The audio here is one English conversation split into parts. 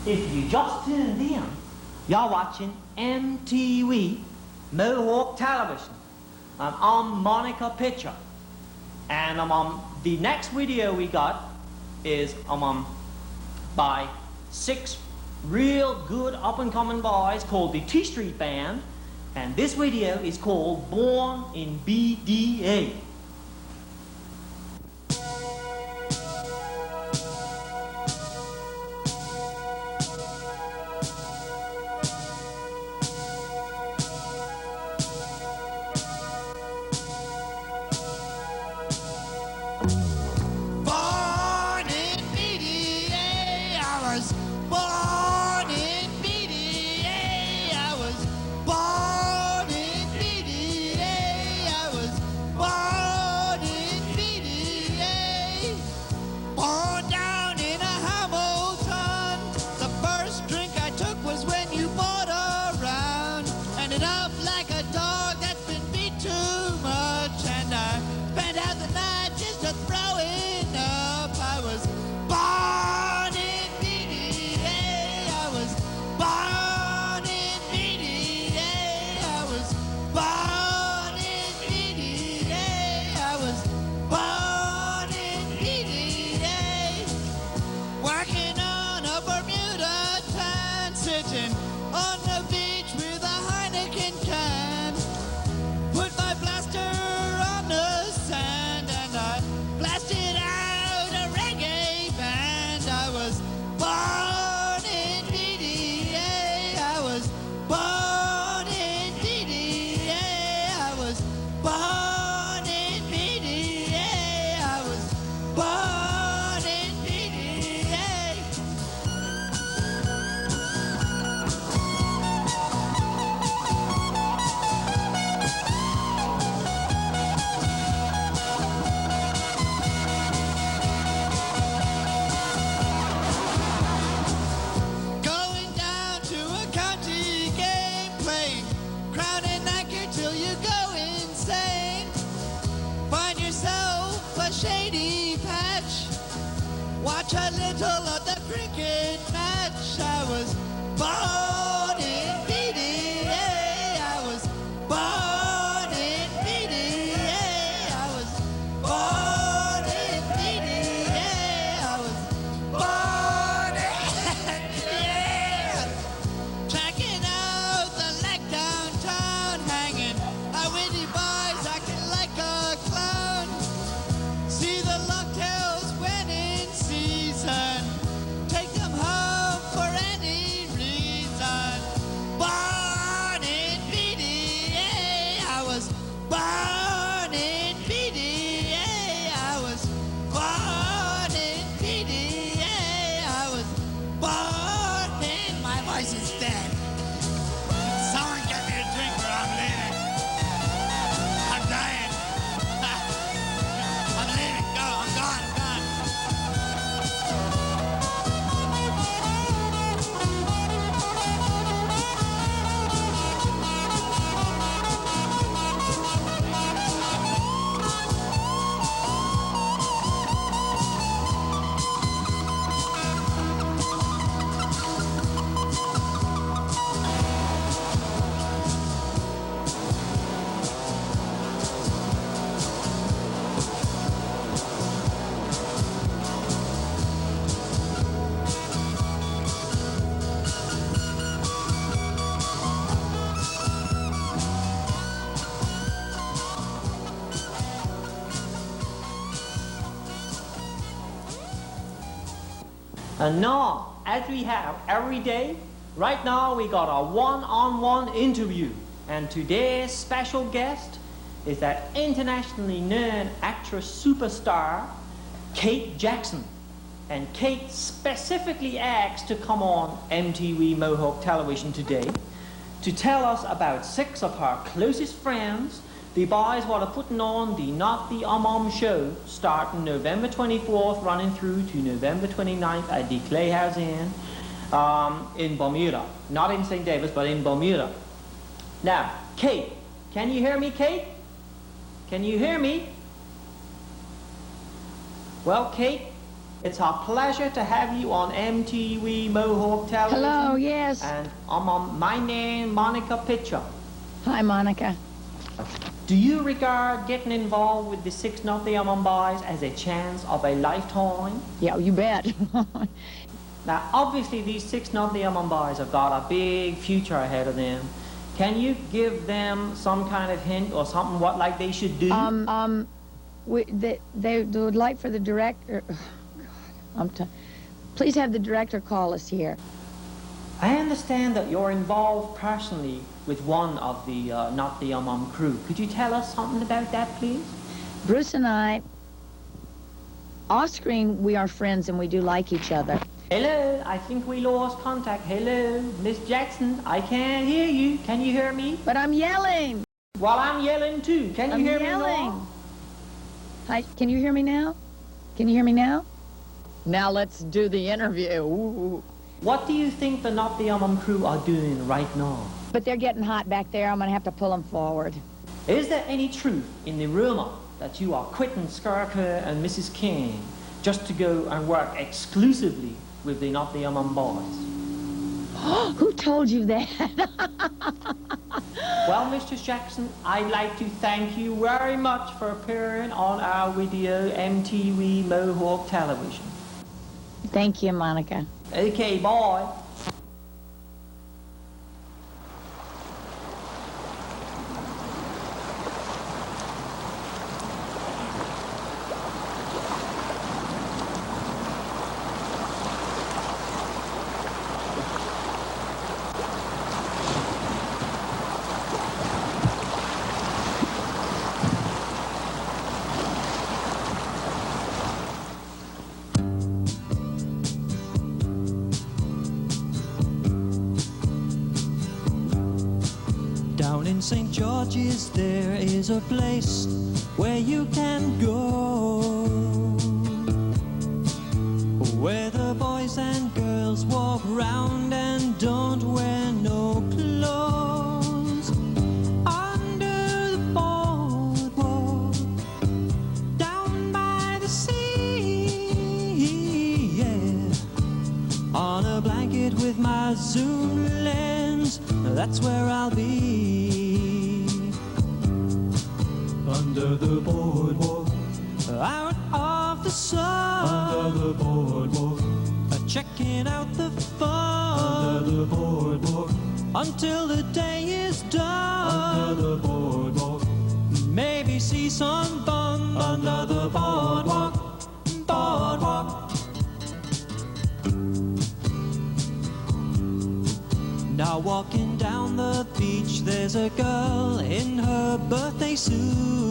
If you just tuned in, you're watching NTUU Mohawk Television. I'm Monica Pitcher. And the next video we got is by 6 real good up-and-coming boys called the T Street Band. And this video is called Born in BDA. On the beach with a Heineken can, put my blaster on the sand and I blasted out a reggae band. I was born in BDA, I was born in BDA, I was born in BDA, I was born in BDA. Going down to a county game, playing crown and anchor till you go insane. Find yourself a shady patch, watch a little of the cricket match. I was born in BDA, I was born in BDA, I was born in BDA, I was born in BDA. Checking out the leg downtown, hanging out with the boys acting like a clown. See the longtails when in season, take them home for any reason. Born in BDA, I was born in BDA, I was born in BDA, I was born in. My voice is dead. Someone get me a drink or I'm leaving. I'm dying. I'm leaving. Go. I'm gone. Gone. And now, as we have every day, right now we got a one-on-one interview. And today's special guest is that internationally known actress superstar, Kate Jackson. And Kate specifically asked to come on MTV Mohawk Television today to tell us about 6 of her closest friends, the boys what are putting on the Not the show starting November 24th running through to November 29th at the Clayhouse in Bermuda. Not in St. Davis, but in Bermuda. Now, Kate, can you hear me, Kate? Can you hear me? Well, Kate, It's our pleasure to have you on MTV Mohawk Television. Hello, yes. And my name, Monica Pitcher. Hi, Monica. Do you regard getting involved with the Six Not the Boys as a chance of a lifetime? Yeah, you bet. Now, obviously, these Six Not the Boys have got a big future ahead of them. Can you give them some kind of hint or something what like they should do? They would like for the director. Oh, God, please have the director call us here. I understand that you're involved personally with one of the Not the crew. Could you tell us something about that, please? Bruce and I, off screen, we are friends and we do like each other. Hello, I think we lost contact. Hello, Miss Jackson, I can't hear you. Can you hear me? But I'm yelling. Well, I'm yelling too. Can you hear me now? Hi, can you hear me now? Can you hear me now? Now let's do the interview. Ooh. What do you think the Not the crew are doing right now? But they're getting hot back there. I'm going to have to pull them forward. Is there any truth in the rumor that you are quitting Skirker and Mrs. King just to go and work exclusively with the Not the Boys? Who told you that? Well, Mr. Jackson, I'd like to thank you very much for appearing on our video MTV Mohawk Television. Thank you, Monica. Okay, bye. Down in St. George's there is a place where you can go, where the boys and girls walk round and don't wear no clothes. Under the boardwalk, down by the sea, yeah. On a blanket with my zoom lens, that's where I'll be. Under the boardwalk, out of the sun. Under the boardwalk, checking out the fun. Under the boardwalk, until the day is done. Under the boardwalk, maybe see some fun. Under the boardwalk, boardwalk. Now walking down the beach, there's a girl in her birthday suit.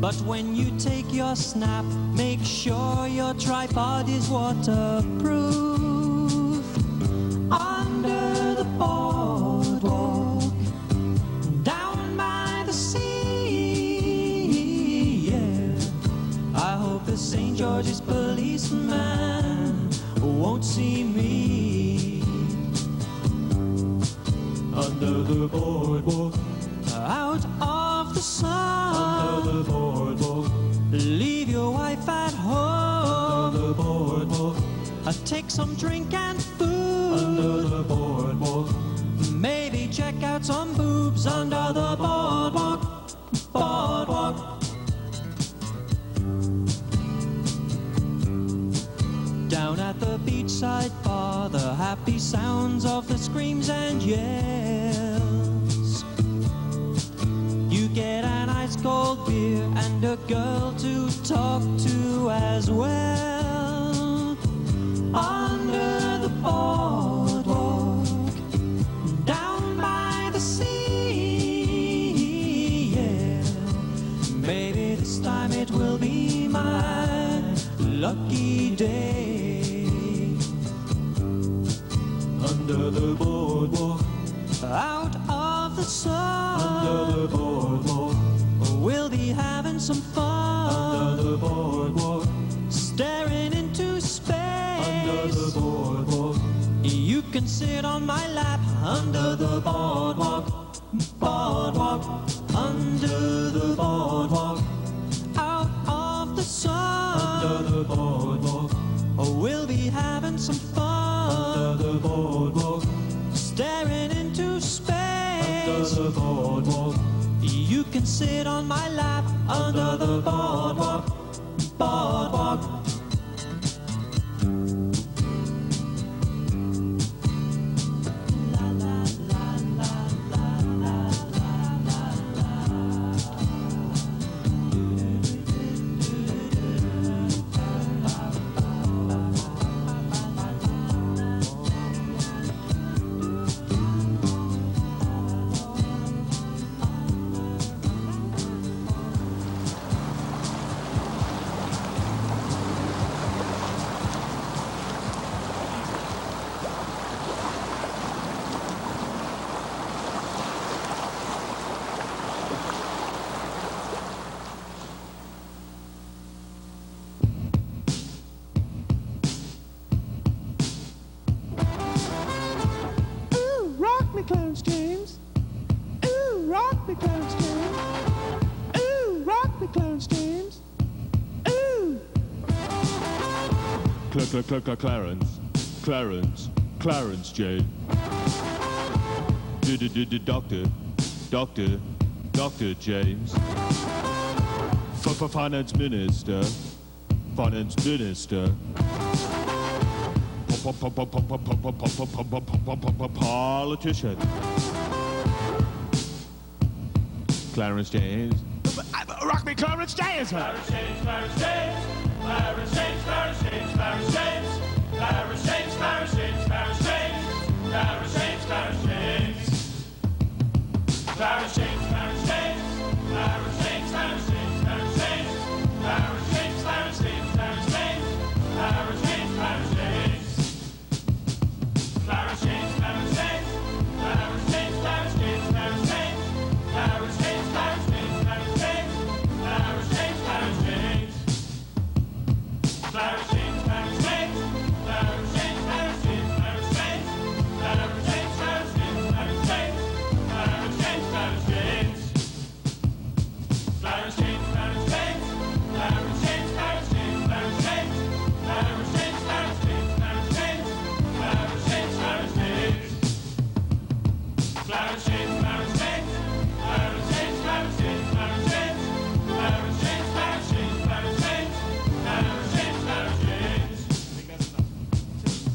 But when you take your snap, make sure your tripod is waterproof. Under the boardwalk, down by the sea, yeah. I hope the St. George's policeman won't see me. Under the boardwalk, out of the sun. Under the boardwalk, leave your wife at home. Under the boardwalk, take some drink and food. Under the boardwalk, maybe check out some boobs. Under the boardwalk, boardwalk. Down at the beachside bar, the happy sounds of the screams and yells. You get an ice cold beer and a girl to talk to as well. Under the boardwalk, down by the sea, yeah. Maybe this time it will be my lucky day. Under the boardwalk, out of the sun. Under the boardwalk, we'll be having some fun. Under the boardwalk, staring into space. Under the boardwalk, you can sit on my lap. Under the boardwalk, boardwalk. Under the boardwalk, out of the sun. to space. Under the boardwalk. You can sit on my lap under the boardwalk, boardwalk. Clarence James. Ooh, rock me, Clarence James. Ooh, rock me, Clarence James. Ooh. Clarence James. Doctor James. Finance Minister. Politician. Clarence James. Rock me, Clarence James. Clarence James, Clarence James. Clarence James, Clarence James, Clarence James. Clarence James, Clarence James, Clarence James. Clarence James, Clarence James. Clarence James, Clarence James. Clarence James, Clarence James, Clarence James. Clarence James, Clarence James, Clarence James. Clarence James, Clarence James. Clarence James, Clarence James. Clarence James, Clarence James, Clarence James. Clarence James, Clarence James, Clarence James. Clarence James, Clarence James. Clarence James, Clarence James. Clarence James, Clarence James, Clarence James. Clarence James, Clarence James, Clarence James. Clarence James, Clarence James. Clarence James, Clarence James. Clarence James, Clarence James, Clarence James. Clarence James, Clarence James, Clarence James. Clarence James, Clarence James. Clarence James, Clarence James. Clarence James, Clarence James, Clarence James. Clarence James, Clarence James, Clarence James. Clarence James, Clarence James.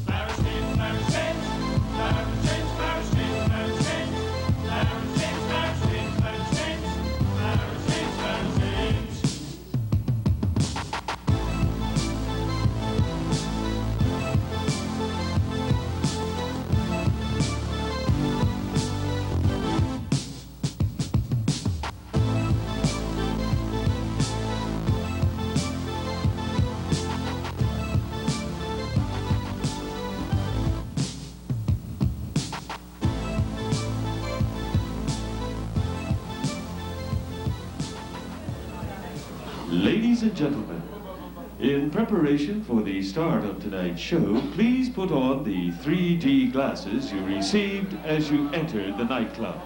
Clarence James, Clarence James. Clarence James, Clarence James, Clarence James. Clarence James, Clarence James, Clarence James. Clarence James, Clarence James. Ladies and gentlemen, in preparation for the start of tonight's show, please put on the 3D glasses you received as you entered the nightclub.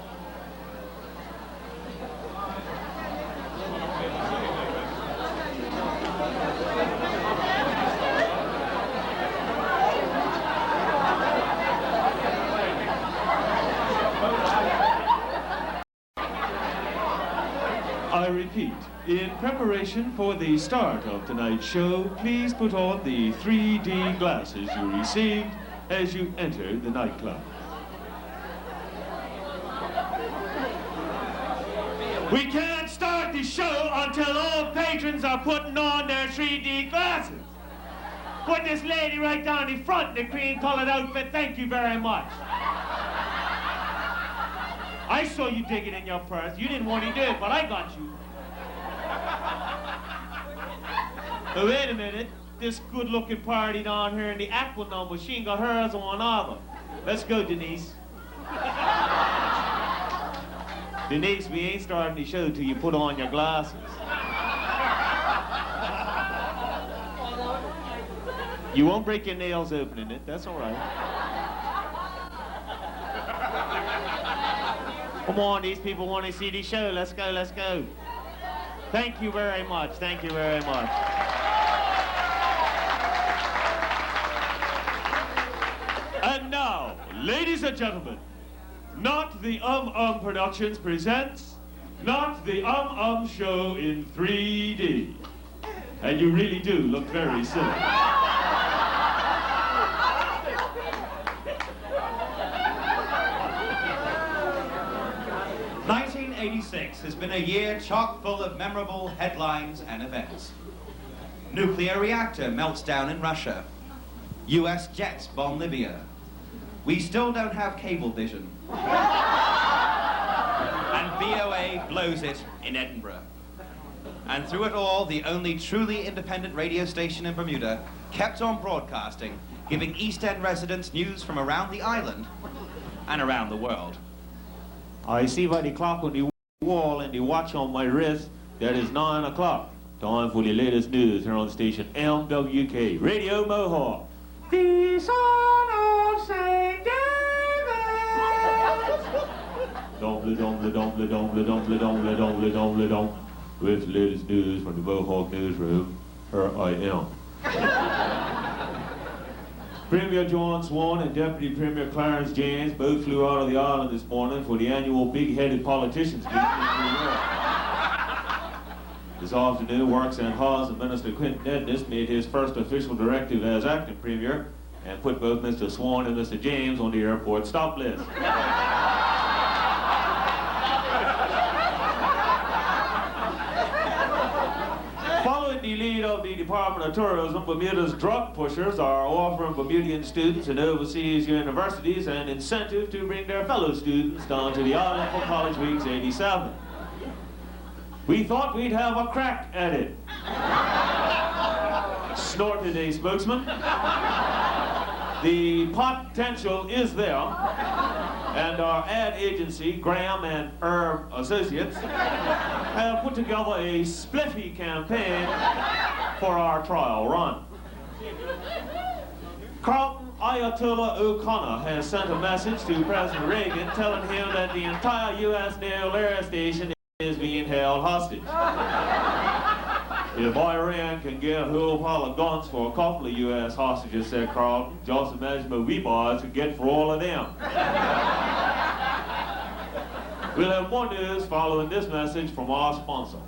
I repeat, in preparation for the start of tonight's show, please put on the 3D glasses you received as you entered the nightclub. We can't start the show until all patrons are putting on their 3D glasses. Put this lady right down the front in the cream-colored outfit. Thank you very much. I saw you dig it in your purse. You didn't want to do it, but I got you. Oh, wait a minute. This good-looking party down here in the aqua number, she ain't got hers on either. Let's go, Denise. Denise, we ain't starting the show till you put on your glasses. You won't break your nails opening it. That's all right. Come on, these people want to see the show. Let's go, let's go. Thank you very much. Thank you very much. And now, ladies and gentlemen, Not the Productions presents Not the Show in 3D. And you really do look very silly. 1986 has been a year chock full of memorable headlines and events. Nuclear reactor melts down in Russia. US jets bomb Libya. We still don't have cable vision. And VOA blows it in Edinburgh. And through it all, the only truly independent radio station in Bermuda kept on broadcasting, giving East End residents news from around the island and around the world. I see by the clock on the wall and the watch on my wrist that it's 9 o'clock. Time for the latest news here on station MWK, Radio Mohawk. The son of St. David! Domble, domble, domble, domble, domble, domble, domble, domble, domble. With the latest news from the Mohawk newsroom, here I am. Premier John Swan and Deputy Premier Clarence James both flew out of the island this morning for the annual big-headed politicians meeting in New York. This afternoon, Works and Hawes and Minister Quentin Edness made his first official directive as acting Premier and put both Mr. Swan and Mr. James on the airport stop list. Following the lead of the Department of Tourism, Bermuda's drug pushers are offering Bermudian students in overseas universities an incentive to bring their fellow students down to the island for College Weeks 87. We thought we'd have a crack at it, snorted a spokesman. The potential is there, and our ad agency, Graham and Herb Associates, have put together a spliffy campaign for our trial run. Carlton Ayatollah O'Connor has sent a message to President Reagan telling him that the entire U.S. Naval Air Station is being held hostage. If Iran can get a whole pile of guns for a couple of U.S. hostages, said Carlton, just imagine what we boys could get for all of them. We'll have more news following this message from our sponsor.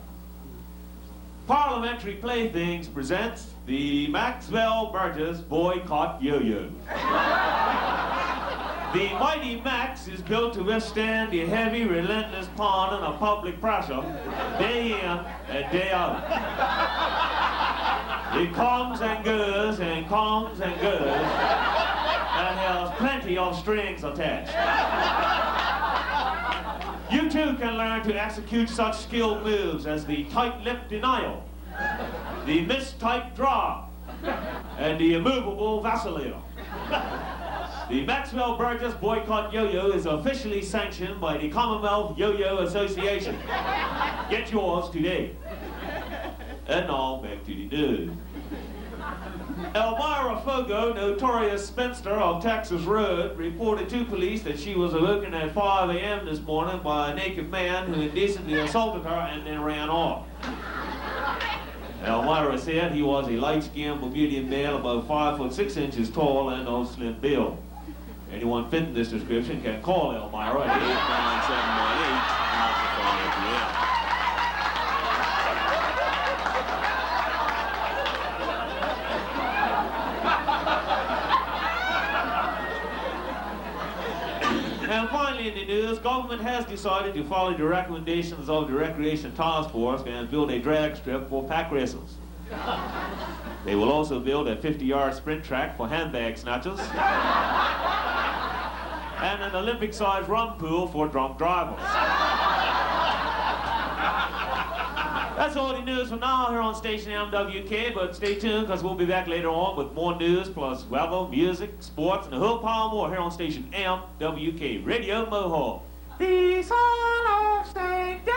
Parliamentary Playthings presents the Maxwell Burgess Boycott Yo-Yo. The mighty Max is built to withstand the heavy, relentless pounding of public pressure day in and day out. It comes and goes and comes and goes and has plenty of strings attached. You too can learn to execute such skilled moves as the tight-lip denial, the mistyped drop, and the immovable vacillator. The Maxwell Burgess Boycott Yo-Yo is officially sanctioned by the Commonwealth Yo-Yo Association. Get yours today. And now, back to the news. Elmira Fogo, notorious spinster of Texas Road, reported to police that she was awoken at 5 a.m. this morning by a naked man who indecently assaulted her and then ran off. Elmira said he was a light-skinned Bermudian male about 5'6" tall and of slim build. Anyone fitting this description can call Elmira at 897-188. And finally in the news, government has decided to follow the recommendations of the Recreation Task Force and build a drag strip for pack racers. They will also build a 50-yard sprint track for handbag snatchers and an Olympic-sized rum pool for drunk drivers. That's all the news for now here on station MWK, but stay tuned because we'll be back later on with more news plus weather, music, sports, and a whole pile more here on station MWK, Radio Mohawk. The son of St. David!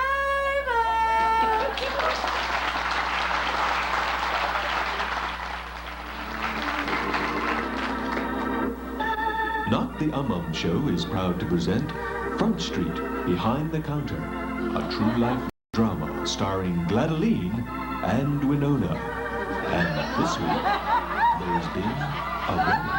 Not the Show is proud to present Front Street, Behind the Counter, a true-life drama starring Gladine and Winona. And this week, there's been a wedding.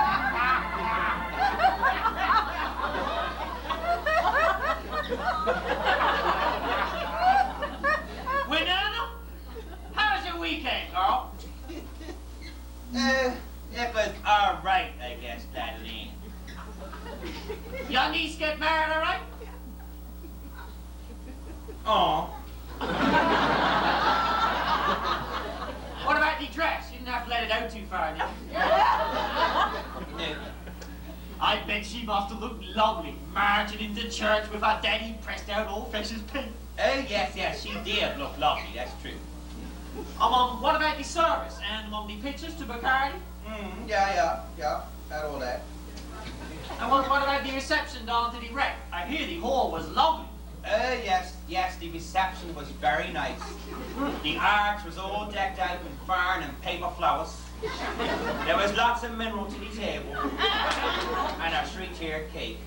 Oh. What about the dress? You didn't have to let it out too far, did you? No. I bet she must have looked lovely, marching into church with her daddy pressed out all fresh as paint. Oh, yes, she did look lovely, that's true. What about the service and the pictures to Bacardi? Yeah, had all that. And what about the reception down to the wreck? I hear the hall was lovely. Oh, yes, the reception was very nice. The arch was all decked out with fern and paper flowers. There was lots of mineral to the table. And a three-tier cake.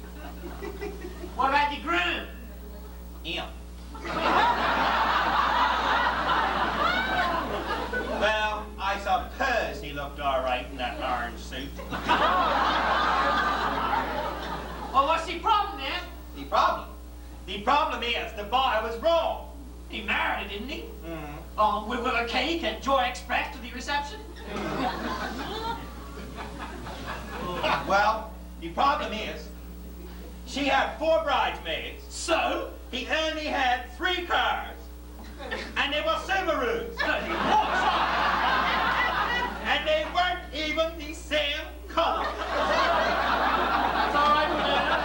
What about the groom? Him. Well, I suppose he looked all right in that orange suit. Well, what's the problem then? The problem? The problem is the boy was wrong. He married her, didn't he? With a cake and Joy Express to the reception? Well, the problem is she had 4 bridesmaids. So? He only had 3 cars. And they were Subarus. And they weren't even the same color. It's all right, Winona.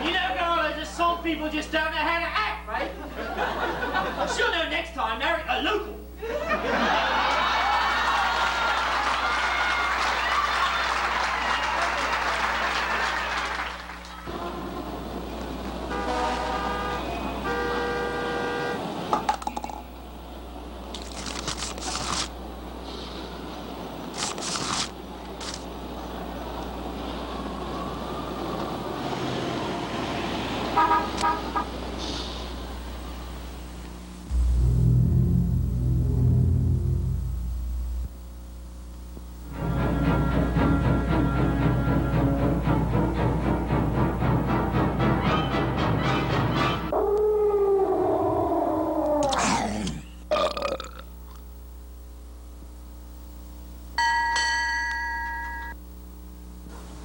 You know, Carla, just some people just don't know how to act, right? She'll know next time, marry a local.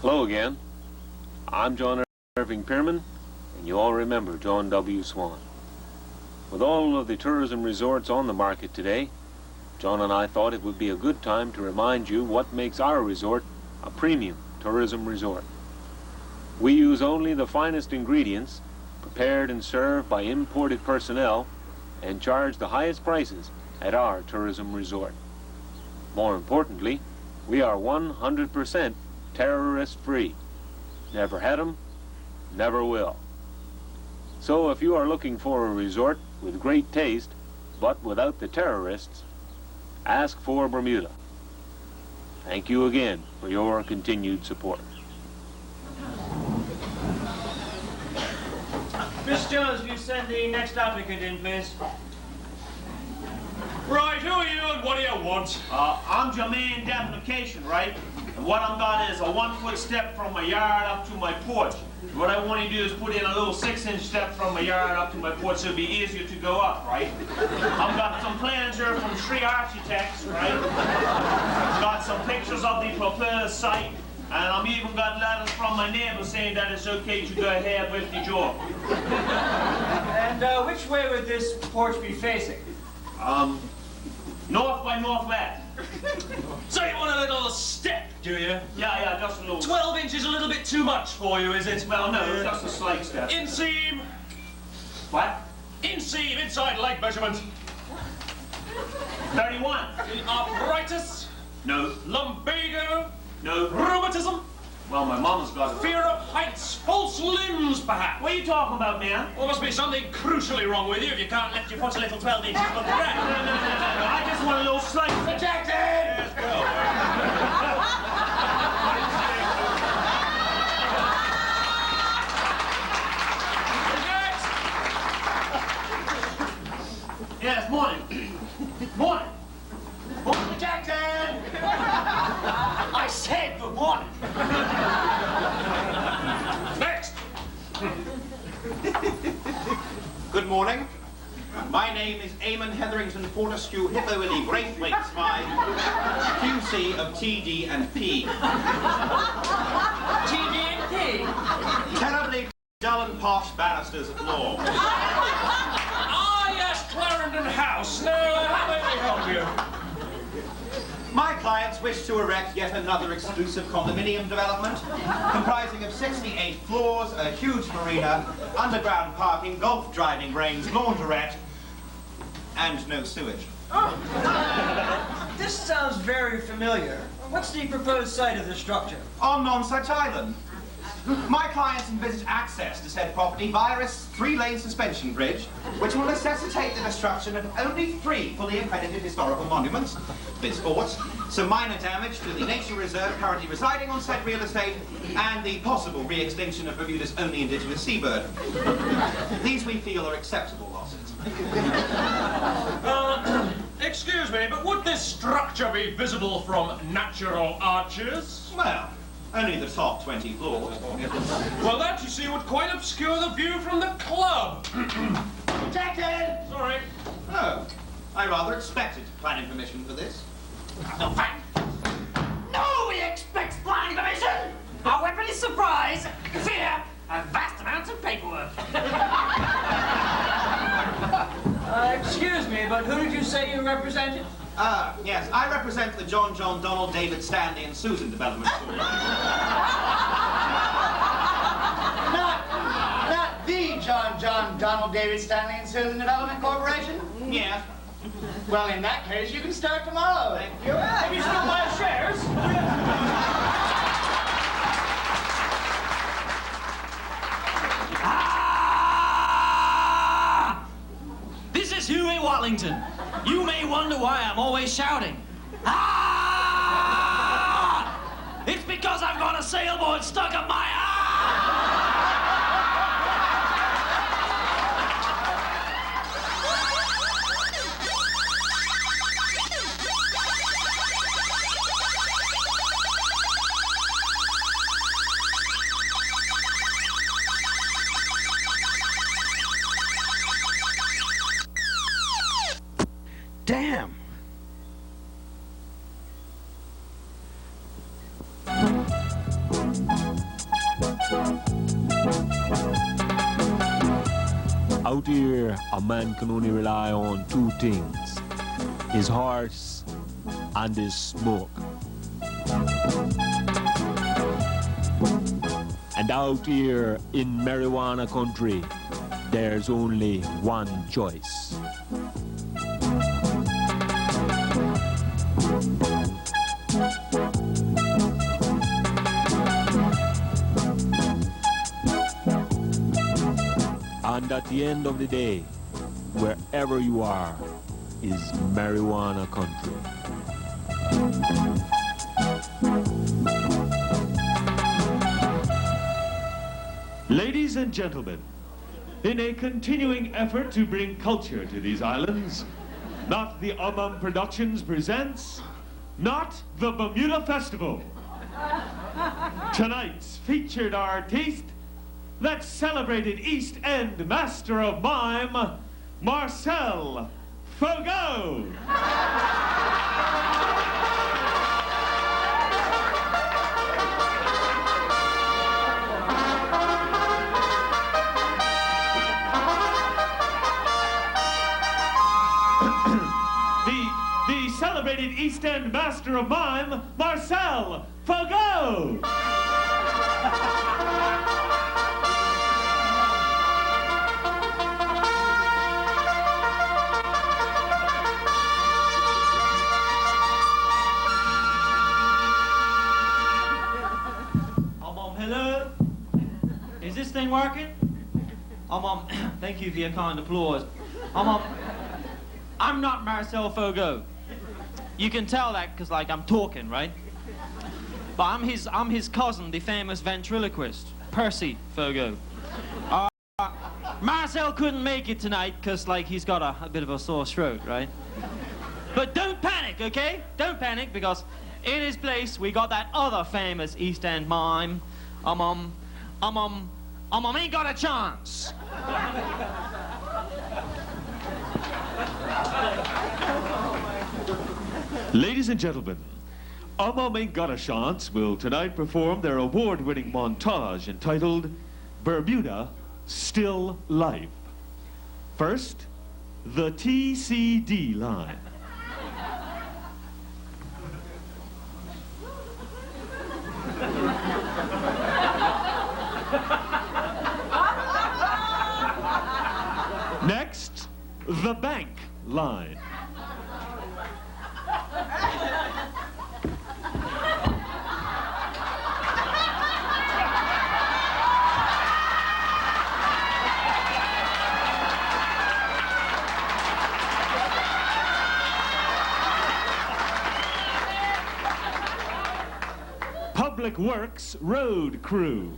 Hello again. I'm John Irving Pierman, and you all remember John W. Swan. With all of the tourism resorts on the market today, John and I thought it would be a good time to remind you what makes our resort a premium tourism resort. We use only the finest ingredients, prepared and served by imported personnel, and charge the highest prices at our tourism resort. More importantly, we are 100% terrorist-free. Never had them, never will. So if you are looking for a resort with great taste, but without the terrorists, ask for Bermuda. Thank you again for your continued support. Miss Jones, will you send the next applicant in, please? Right, who are you and what do you want? I'm Jermaine Definication, right? And what I've got is a 1-foot step from my yard up to my porch. What I want to do is put in a little 6-inch step from my yard up to my porch so it'll be easier to go up, right? I've got some plans here from Sri Architects, right? I've got some pictures of the proposed site, and I've even got letters from my neighbor saying that it's okay to go ahead with the job. And which way would this porch be facing? North by northwest. So you want a little step, do you? Yeah, just a little. 12 inches a little bit too much for you, is it? Well, no, just a slight step. Inseam. What? Inseam, inside leg measurement. 31. Arthritis. No. Lumbago. No. Rheumatism. Well, my mama's got it. Fear of heights. False limbs, perhaps. What are you talking about, man? Well, must be something crucially wrong with you if you can't lift your foot a little 12 inches above the ground. No. I just want a little slight. Protected! Yes, go. Yes, morning. Morning. Morning, Protected! I said good morning. Next. Good morning. My name is Eamon Hetherington Fortescue Hippo in the Braithwaite's, my QC of TD and P. TD and P. posh barristers at law. Ah, yes, Clarendon House. Now, how may we help you? My clients wish to erect yet another exclusive condominium development comprising of 68 floors, a huge marina, underground parking, golf driving range, laundrette, and no sewage. Oh. This sounds very familiar. What's the proposed site of the structure? On Nonsuch Island. My clients envisage access to said property via a 3-lane suspension bridge, which will necessitate the destruction of only 3 fully accredited historical monuments, bit sports, some minor damage to the nature reserve currently residing on said real estate, and the possible re-extinction of Bermuda's only indigenous seabird. These we feel are acceptable losses. Excuse me, but would this structure be visible from natural arches? Well, only the top 20 floors. Well, that, you see, would quite obscure the view from the club. Objected! Sorry. Oh, I rather expected planning permission for this. No, fine. No, we expect planning permission! Our weapon is surprise, fear, and vast amounts of paperwork. Excuse me, but who did you say you represented? Yes, I represent the John, Donald, David, Stanley, and Susan Development Corporation. Not the John, Donald, David, Stanley, and Susan Development Corporation? Yeah. Well, in that case, you can start tomorrow. Thank you. Have you still buy shares? This is Huey Wallington. You may wonder why I'm always shouting. Ah! It's because I've got a sailboard stuck up my ass! Damn. Out here, a man can only rely on 2 things: his horse and his smoke. And out here in marijuana country, there's only one choice. And at the end of the day, wherever you are, is marijuana country. Ladies and gentlemen, in a continuing effort to bring culture to these islands, Not the Productions presents Not the Bermuda Festival. Tonight's featured artiste, that celebrated East End master of mime, Marcel Fogo. the celebrated East End master of mime, Marcel Fogo. Hello? Is this thing working? Thank you for your kind applause. I'm not Marcel Fogo. You can tell that because, like, I'm talking, right? But I'm his cousin, the famous ventriloquist, Percy Fogo. Marcel couldn't make it tonight because, like, he's got a bit of a sore throat, right? But don't panic, okay? Don't panic, because in his place we got that other famous East End mime. Ain't got a chance. Ladies and gentlemen, Ain't Got a Chance will tonight perform their award-winning montage entitled Bermuda still life. First, the TCD line. Next, the bank line. Public Works Road Crew.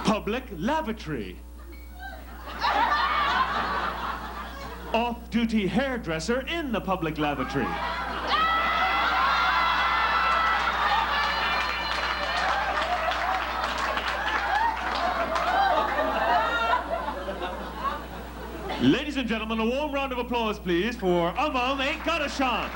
Public Lavatory. Off-duty hairdresser in the public lavatory. Ladies and gentlemen, a warm round of applause, please, for Mom Ain't Got a Chance.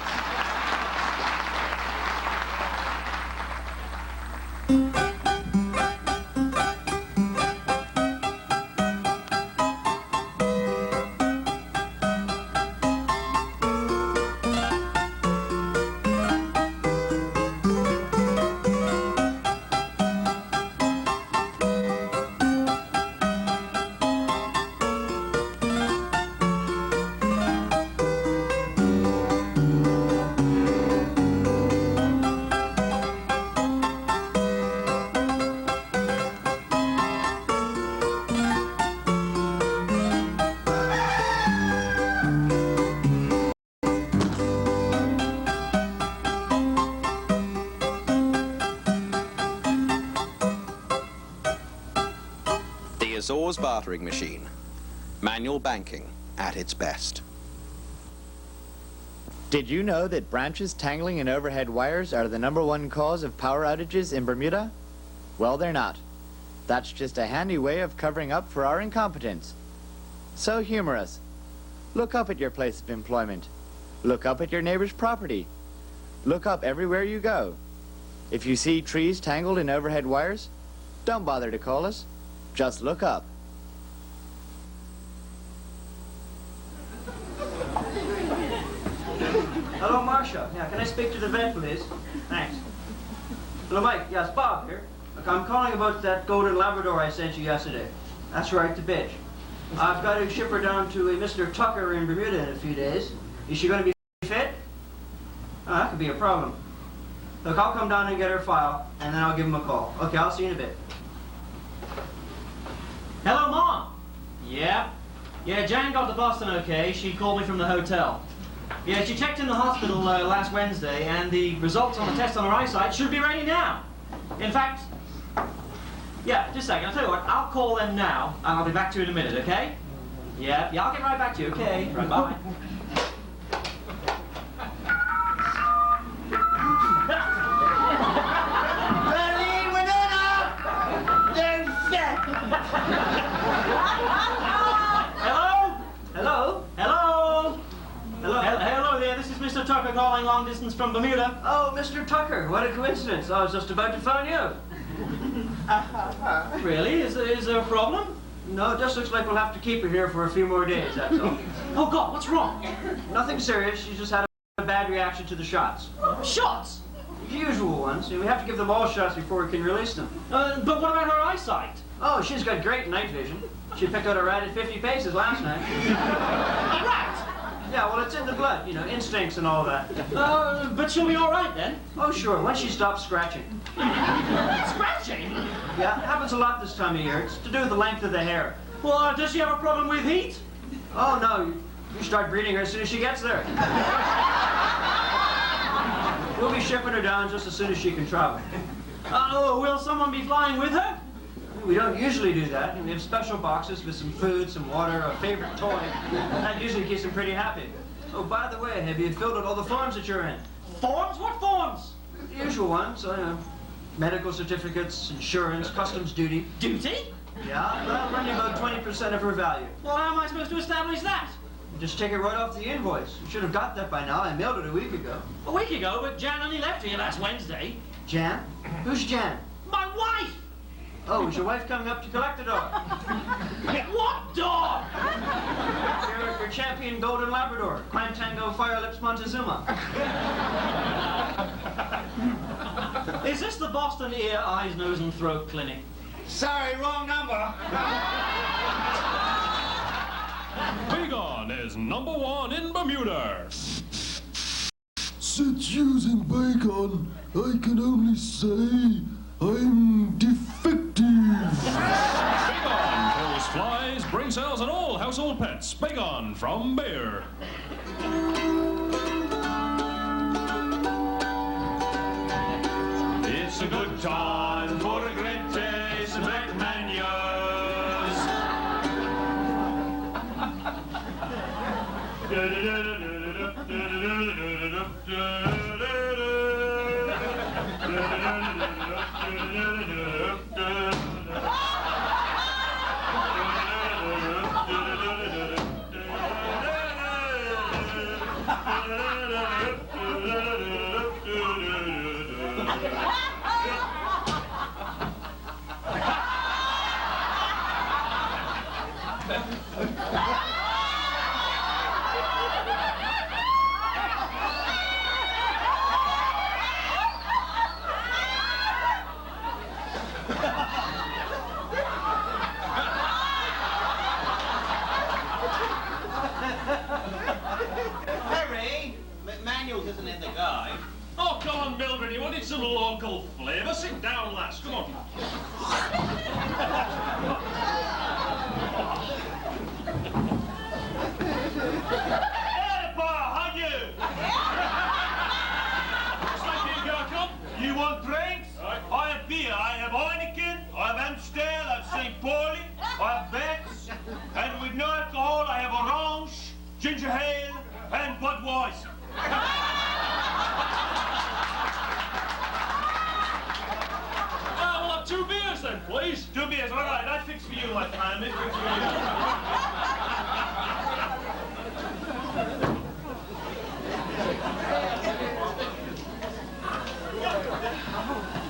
Azores bartering machine. Manual banking at its best. Did you know that branches tangling in overhead wires are the #1 cause of power outages in Bermuda? Well, they're not. That's just a handy way of covering up for our incompetence. So humorous. Look up at your place of employment. Look up at your neighbor's property. Look up everywhere you go. If you see trees tangled in overhead wires, don't bother to call us. Just look up. Hello, Marcia. Yeah, can I speak to the vet, please? Thanks. Hello, Mike. Yes, Bob here. Look, I'm calling about that golden Labrador I sent you yesterday. That's right, the bitch. I've got to ship her down to a Mr. Tucker in Bermuda in a few days. Is she going to be fit? Oh, that could be a problem. Look, I'll come down and get her file, and then I'll give him a call. Okay, I'll see you in a bit. Hello, Mom. Yeah, Jan got to Boston okay. She called me from the hotel. Yeah, she checked in the hospital last Wednesday, and the results on the test on her eyesight should be ready now. In fact, yeah, just a second. I'll tell you what, I'll call them now, and I'll be back to you in a minute, okay? Yeah, I'll get right back to you, okay? Right, bye. Gladine and Winona! They're set! Hello? Hello? Hello? Hello? Hello there, this is Mr. Tucker calling long distance from Bermuda. Oh, Mr. Tucker, what a coincidence. I was just about to phone you. Really? Is there a problem? No, it just looks like we'll have to keep her here for a few more days, that's all. Oh, God, what's wrong? Nothing serious, she just had a bad reaction to the shots. Shots? The usual ones. We have to give them all shots before we can release them. But what about her eyesight? Oh, she's got great night vision. She picked out a rat at 50 paces last night. A rat? Yeah, well, it's in the blood, you know, instincts and all that. But she'll be all right then? Oh, sure, once she stops scratching. Scratching? Yeah, it happens a lot this time of year. It's to do with the length of the hair. Well, does she have a problem with heat? Oh, no, you start breeding her as soon as she gets there. We'll be shipping her down just as soon as she can travel. Oh, will someone be flying with her? We don't usually do that. We have special boxes with some food, some water, a favorite toy. That usually keeps them pretty happy. Oh, by the way, have you filled out all the forms that you're in? Forms? What forms? The usual ones, medical certificates, insurance, customs duty. Duty? Yeah, that'll run you about 20% of her value. Well, how am I supposed to establish that? Just take it right off the invoice. You should have got that by now. I mailed it a week ago. A week ago, but Jan only left here last Wednesday. Jan? Who's Jan? My wife! Oh, is your wife coming up to collect the dog? What dog? Your champion golden Labrador, Quantango Fire Lips Montezuma. Is this the Boston Ear, Eyes, Nose and Throat Clinic? Sorry, wrong number. Bacon is #1 in Bermuda. Since using bacon, I can only say I'm defective. Bacon kills flies, brain cells, and all household pets. Bacon from Bear. It's a good time for a great taste of McManus. Harry, McManuels isn't in the guide. Oh, come on, Mildred, you wanted some local flavour? Sit down, lass, come on. Hey, Pa, how you? Thank you, Garcon. You want drinks? I have beer, I have Heineken, I have Amstel, I have St. Pauli, I have Beck's, and with no alcohol I have Orange, Ginger Ale, and Budweiser. Well, I'll have 2 beers then, please. 2 beers, all right. I fix for you, my friend. I fix for you.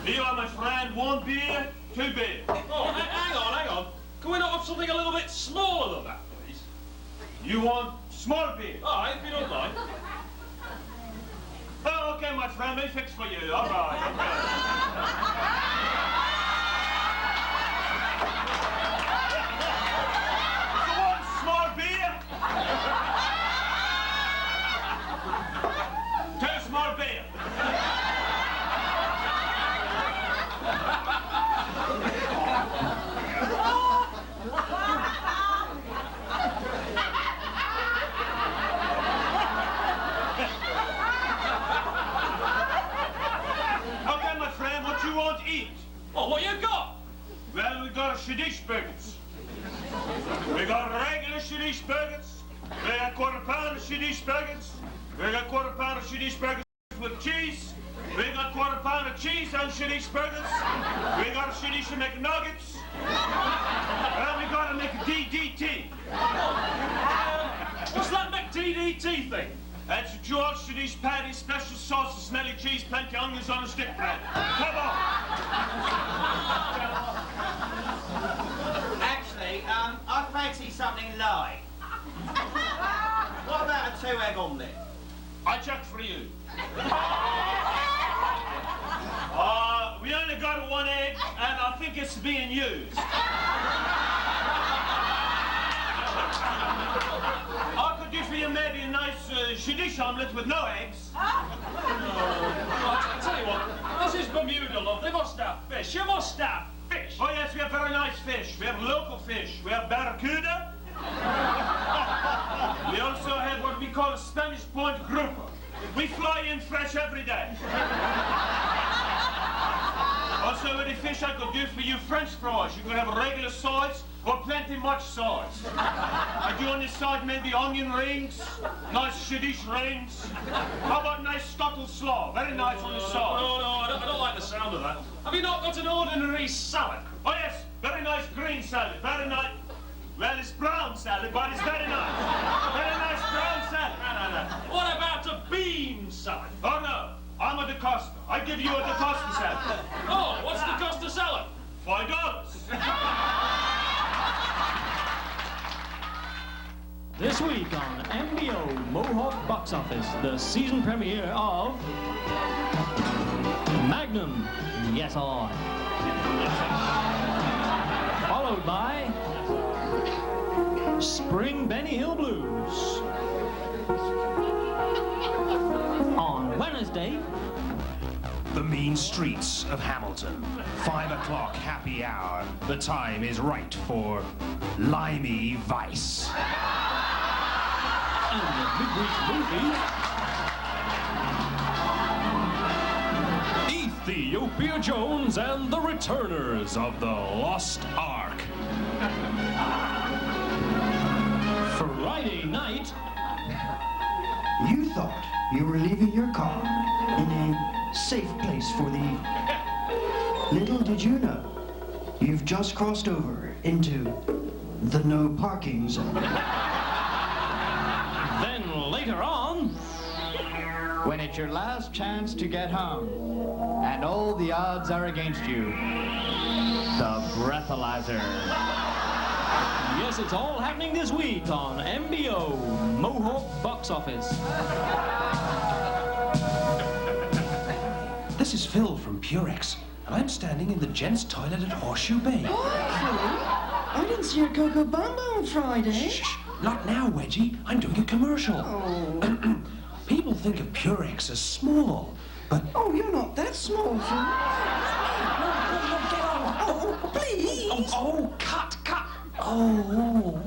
Here you are, my friend. 1 beer, 2 beers. Oh, hang on. Can we not have something a little bit smaller than that, please? You want small beer? All right, if you don't mind. Oh, okay, my friend. They fix for you. All right, So 1 small beer. 2 small beer. Okay, my friend, what you want to eat? Oh, what you got? Well, we got a Swedish burgers. We got regular Swedish burgers. We got quarter-pounder Swedish burgers. We got quarter-pounder Swedish burgers with cheese. We got quarter-pounder cheese and Swedish burgers. We got a Swedish McNuggets. And we got a McDDT. What's that McDDT thing? That's a George Swedish patty, special sauce, smelly cheese, plenty of onions on a stick bread. Come on. Actually, I fancy something light. What about a 2-egg omelette? I check for you. We only got 1 egg, and I think it's being used. I could do for you maybe a nice Swedish omelette with no eggs. I tell you what, this is Bermuda, love. They must have fish. You must have fish. Oh, yes, we have very nice fish. We have local fish. We have barracuda. We also have what we call a Spanish point grouper. We fly in fresh every day. Also, with the fish, I could do for you French fries. You could have regular size or plenty much size. I do on this side maybe onion rings, nice Swedish rings. How about nice scuttle slaw? Very nice on the side. No, I don't like the sound of that. Have you not got an ordinary salad? Oh, yes, very nice green salad, very nice. Well, it's brown salad, but it's very nice. Very nice bean salad. Oh, no. I'm a DaCosta. I give you a DaCosta salad. Oh, what's DaCosta salad? $5. This week on MBO Mohawk Box Office, the season premiere of Magnum, Yes I. Followed by Spring Benny Hill Blues. On Wednesday, the mean streets of Hamilton. 5 o'clock happy hour. The time is right for Limey Vice. And the midweek movie, Ethiopia Jones and the Returners of the Lost Ark. Friday night. You thought you were leaving your car in a safe place for the evening. Little did you know, you've just crossed over into the no parking zone. Then later on, when it's your last chance to get home, and all the odds are against you, the breathalyzer. Yes, it's all happening this week on MBO Mohawk Box Office. This is Phil from Purex, and I'm standing in the gents' toilet at Horseshoe Bay. I didn't see your Cocoa Bamba on Friday. Shh, not now, Wedgie. I'm doing a commercial. Oh. People think of Purex as small, but... Oh, you're not that small, Phil. No, get on. Oh, please. Oh, cut. Oh.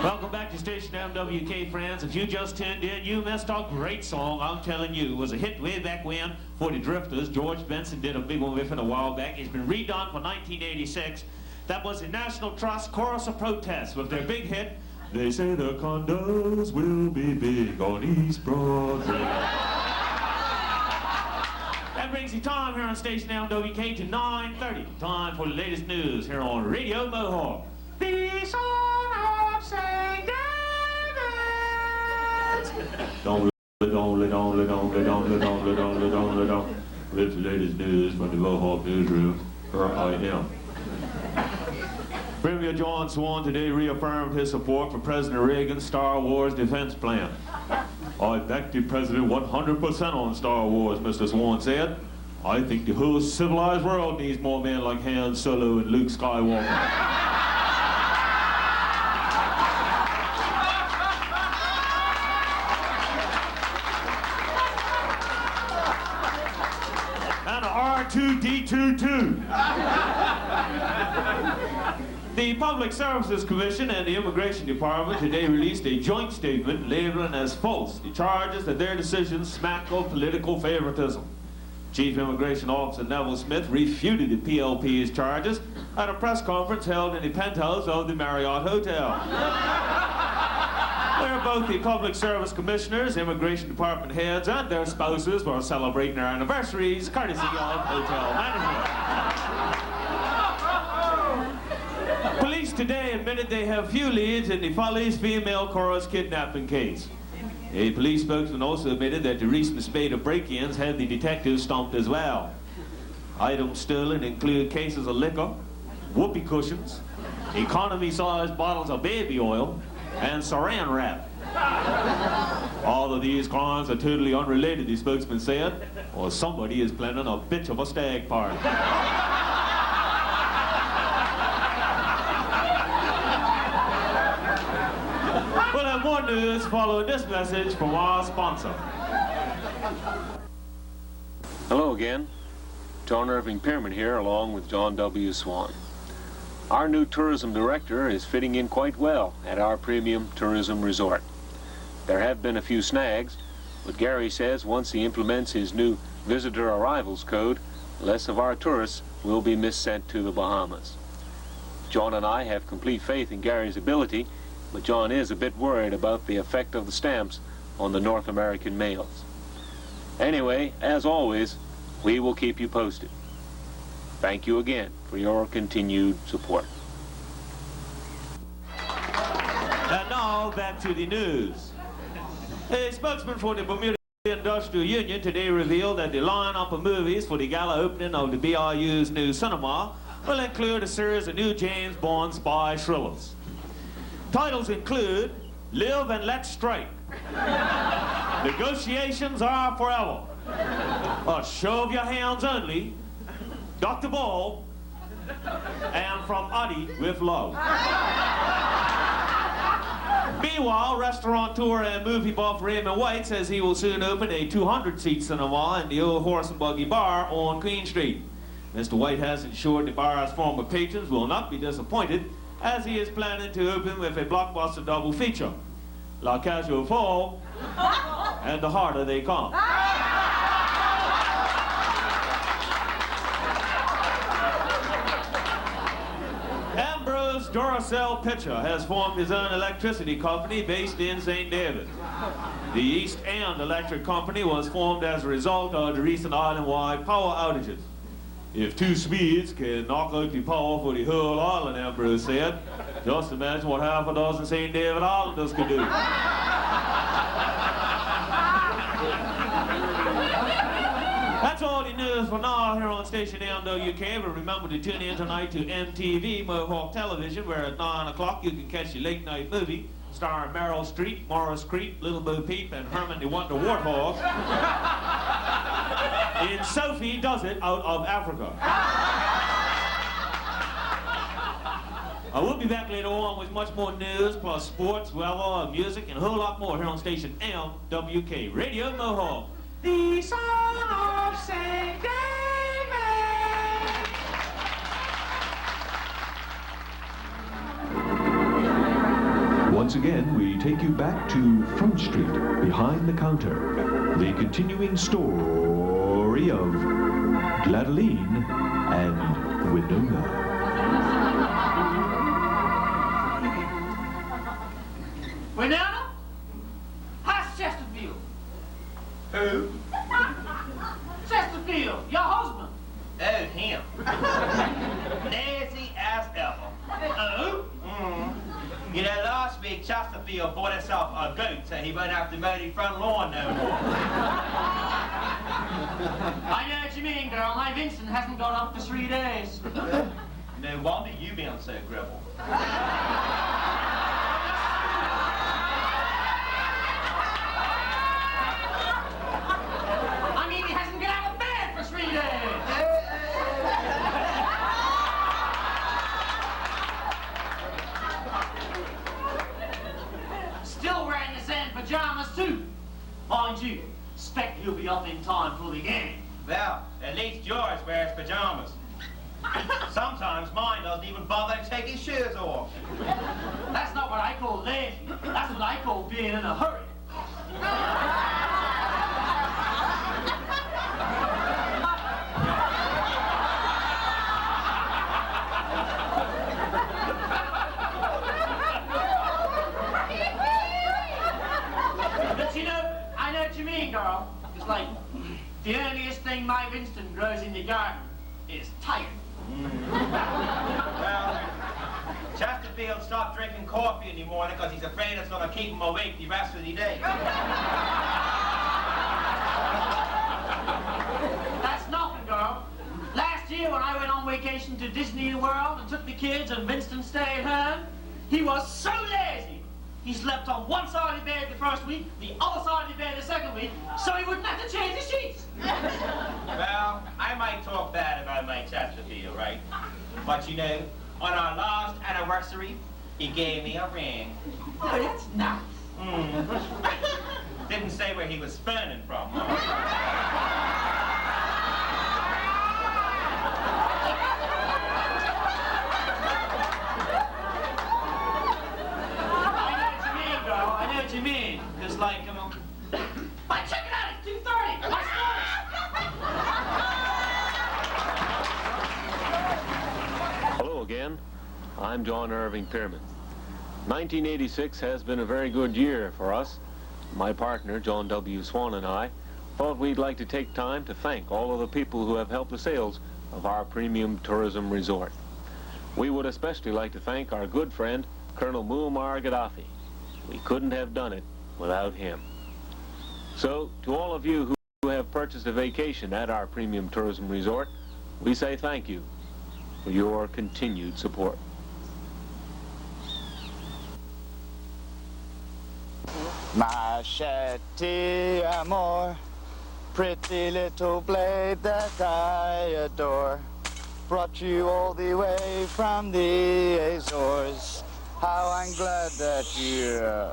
Welcome back to Station MWK, friends. If you just tuned in, you missed a great song. I'm telling you, it was a hit way back when for the Drifters. George Benson did a big one with it a while back. It's been redone for 1986. That was the National Trust Chorus of Protest with their big hit, They Say the Condos Will Be Big on East Broadway. That brings the time here on Station MWK to 9:30. Time for the latest news here on Radio Mohawk. The son of St. David. Don't. With the latest news from the Mohawk newsroom. Here I am. Premier John Swan today reaffirmed his support for President Reagan's Star Wars defense plan. I back the president 100% on Star Wars, Mr. Swan said. I think the whole civilized world needs more men like Han Solo and Luke Skywalker. And R2-D2-2. The Public Services Commission and the Immigration Department today released a joint statement labeling as false the charges that their decisions smack of political favoritism. Chief Immigration Officer Neville Smith refuted the PLP's charges at a press conference held in the penthouse of the Marriott Hotel. Where both the Public Service Commissioners, Immigration Department heads, and their spouses were celebrating their anniversaries courtesy of hotel management. Police today admitted they have few leads in the Follies female chorus kidnapping case. A police spokesman also admitted that the recent spate of break-ins had the detectives stumped as well. Items stolen include cases of liquor, whoopee cushions, economy-sized bottles of baby oil, and saran wrap. All of these crimes are totally unrelated, the spokesman said, or somebody is planning a bitch of a stag party. We'll have more news following this message from our sponsor. Hello again. John Irving Pierman here, along with John W. Swan. Our new tourism director is fitting in quite well at our premium tourism resort. There have been a few snags, but Gary says once he implements his new visitor arrivals code, less of our tourists will be missent to the Bahamas. John and I have complete faith in Gary's ability, but John is a bit worried about the effect of the stamps on the North American mails. Anyway, as always, we will keep you posted. Thank you again for your continued support. And now back to the news. A spokesman for the Bermuda Industrial Union today revealed that the lineup of movies for the gala opening of the BRU's new cinema will include a series of new James Bond spy thrillers. Titles include Live and Let Strike, Negotiations Are Forever, A Show of Your Hands Only, Dr. Ball, and From Adi with Love. Meanwhile, restaurateur and movie buff Raymond White says he will soon open a 200-seat cinema in the old Horse and Buggy Bar on Queen Street. Mr. White has ensured the bar's former patrons will not be disappointed, as he is planning to open with a blockbuster double feature, La Cage aux Folles and The Harder They Come. Ambrose Duracell Pitcher has formed his own electricity company based in St. David. The East End Electric Company was formed as a result of the recent island-wide power outages. If two Swedes can knock out the power for the whole island, Ambrose said, just imagine what half a dozen St. David Islanders could do. That's all the news for now here on Station NWK, but remember to tune in tonight to MTV Mohawk Television, where at 9 o'clock you can catch your late night movie starring Meryl Streep, Morris Creep, Little Bo Peep, and Herman the Wonder Warthog in Sophie Does It Out of Africa. I will be back later on with much more news, plus sports, weather, music, and a whole lot more here on Station MWK Radio Mohawk. The son of St. David. Once again, we take you back to Front Street, behind the counter. The continuing story of Gladine and Winona. Winona? How's Chesterfield? Who? Chesterfield, your husband. Oh, him. Lazy as ever. Oh? You know, last week Chesterfield bought himself a goat so he won't have to mow the front lawn no more. I know what you mean, girl. My Vincent hasn't gone up for 3 days. No wonder you been so gribble. I mean, he hasn't got out of bed for 3 days. Still wearing the same pajamas, too. Mind you, expect he'll be up in time for the game. Well, at least George wears pajamas. Sometimes mine doesn't even bother to take his shoes off. That's not what I call lazy. That's what I call being in a hurry. But you know, I know what you mean, girl. It's like the earliest thing my Winston grows in the garden is tired. Well, Chesterfield stopped drinking coffee in the morning because he's afraid it's going to keep him awake the rest of the day. That's nothing, girl. Last year when I went on vacation to Disney World and took the kids and Winston stayed home, he was so lazy. He slept on one side of the bed the first week, the other side of the bed the second week, so he wouldn't have to change the sheets. Well, I might talk bad about my Chesterfield, right? But you know, on our last anniversary, he gave me a ring. Oh, that's nice. Didn't say where he was spurning from. I know what you mean. It's like, Why, check it out, it's 2:30. What's Hello again. I'm John Irving Pierman. 1986 has been a very good year for us. My partner, John W. Swan, and I thought we'd like to take time to thank all of the people who have helped the sales of our premium tourism resort. We would especially like to thank our good friend, Colonel Muammar Gaddafi. We couldn't have done it without him. So, to all of you who have purchased a vacation at our premium tourism resort, we say thank you for your continued support. My chatty amor, pretty little blade that I adore, brought you all the way from the Azores. How I'm glad that you...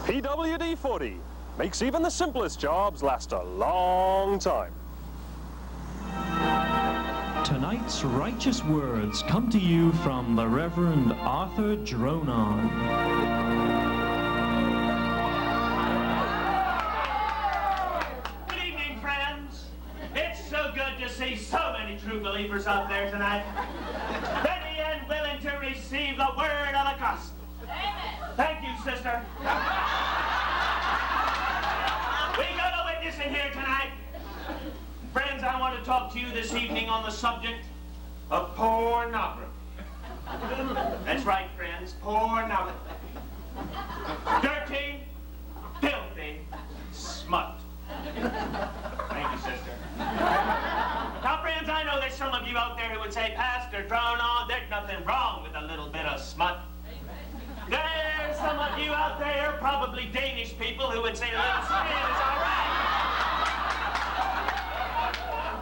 PWD-40 makes even the simplest jobs last a long time. Tonight's righteous words come to you from the Reverend Arthur Dronon. Good evening, friends. It's so good to see so many true believers out there tonight, ready and willing to receive the word of the gospel. Thank you, sister. We got a witness in here tonight. Friends, I want to talk to you this evening on the subject of pornography. That's right, friends, pornography. Dirty, filthy smut. Thank you, sister. Now, friends, I know there's some of you out there who would say, Pastor Dronon, there's nothing wrong with a little bit of smut. There's some of you out there, probably Danish people, who would say a little skin is all right.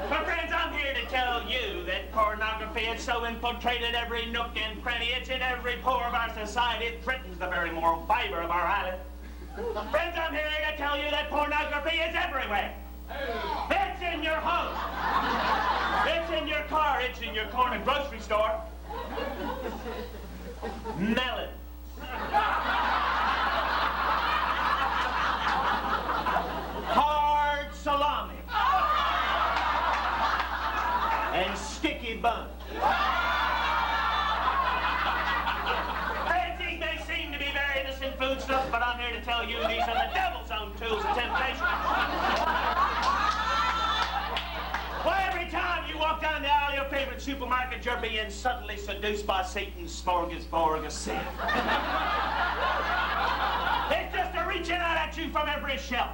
But friends, I'm here to tell you that pornography is so infiltrated every nook and cranny, it's in every pore of our society, it threatens the very moral fiber of our island. Friends, I'm here to tell you that pornography is everywhere. It's in your home. It's in your car. It's in your corner grocery store. Melon. Hard salami. And sticky bun. Friends, these may seem to be very innocent foodstuffs, but I'm here to tell you these are the devil's own tools of temptation. Well, every time you walk down the aisle of your favorite supermarket, you're being subtly seduced by Satan's smorgasbord of sin. It's just a reaching out at you from every shelf.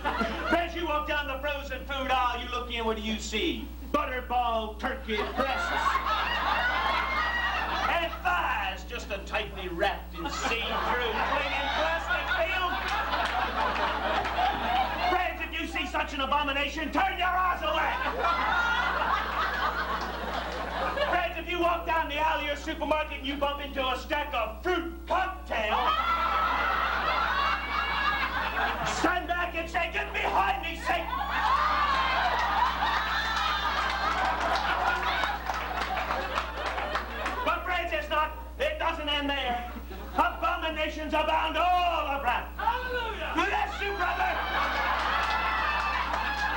As you walk down the frozen food aisle, you look in, what do you see? Butterball turkey breasts. And thighs just tightly wrapped in see-through clinging plastic film. Friends, if you see such an abomination, turn your eyes away. Friends, if you walk down the alley of your supermarket and you bump into a stack of fruit cocktails, stand back and say, get behind me, Satan! But friends, it doesn't end there. Abominations abound all around. Hallelujah! Bless you, brother!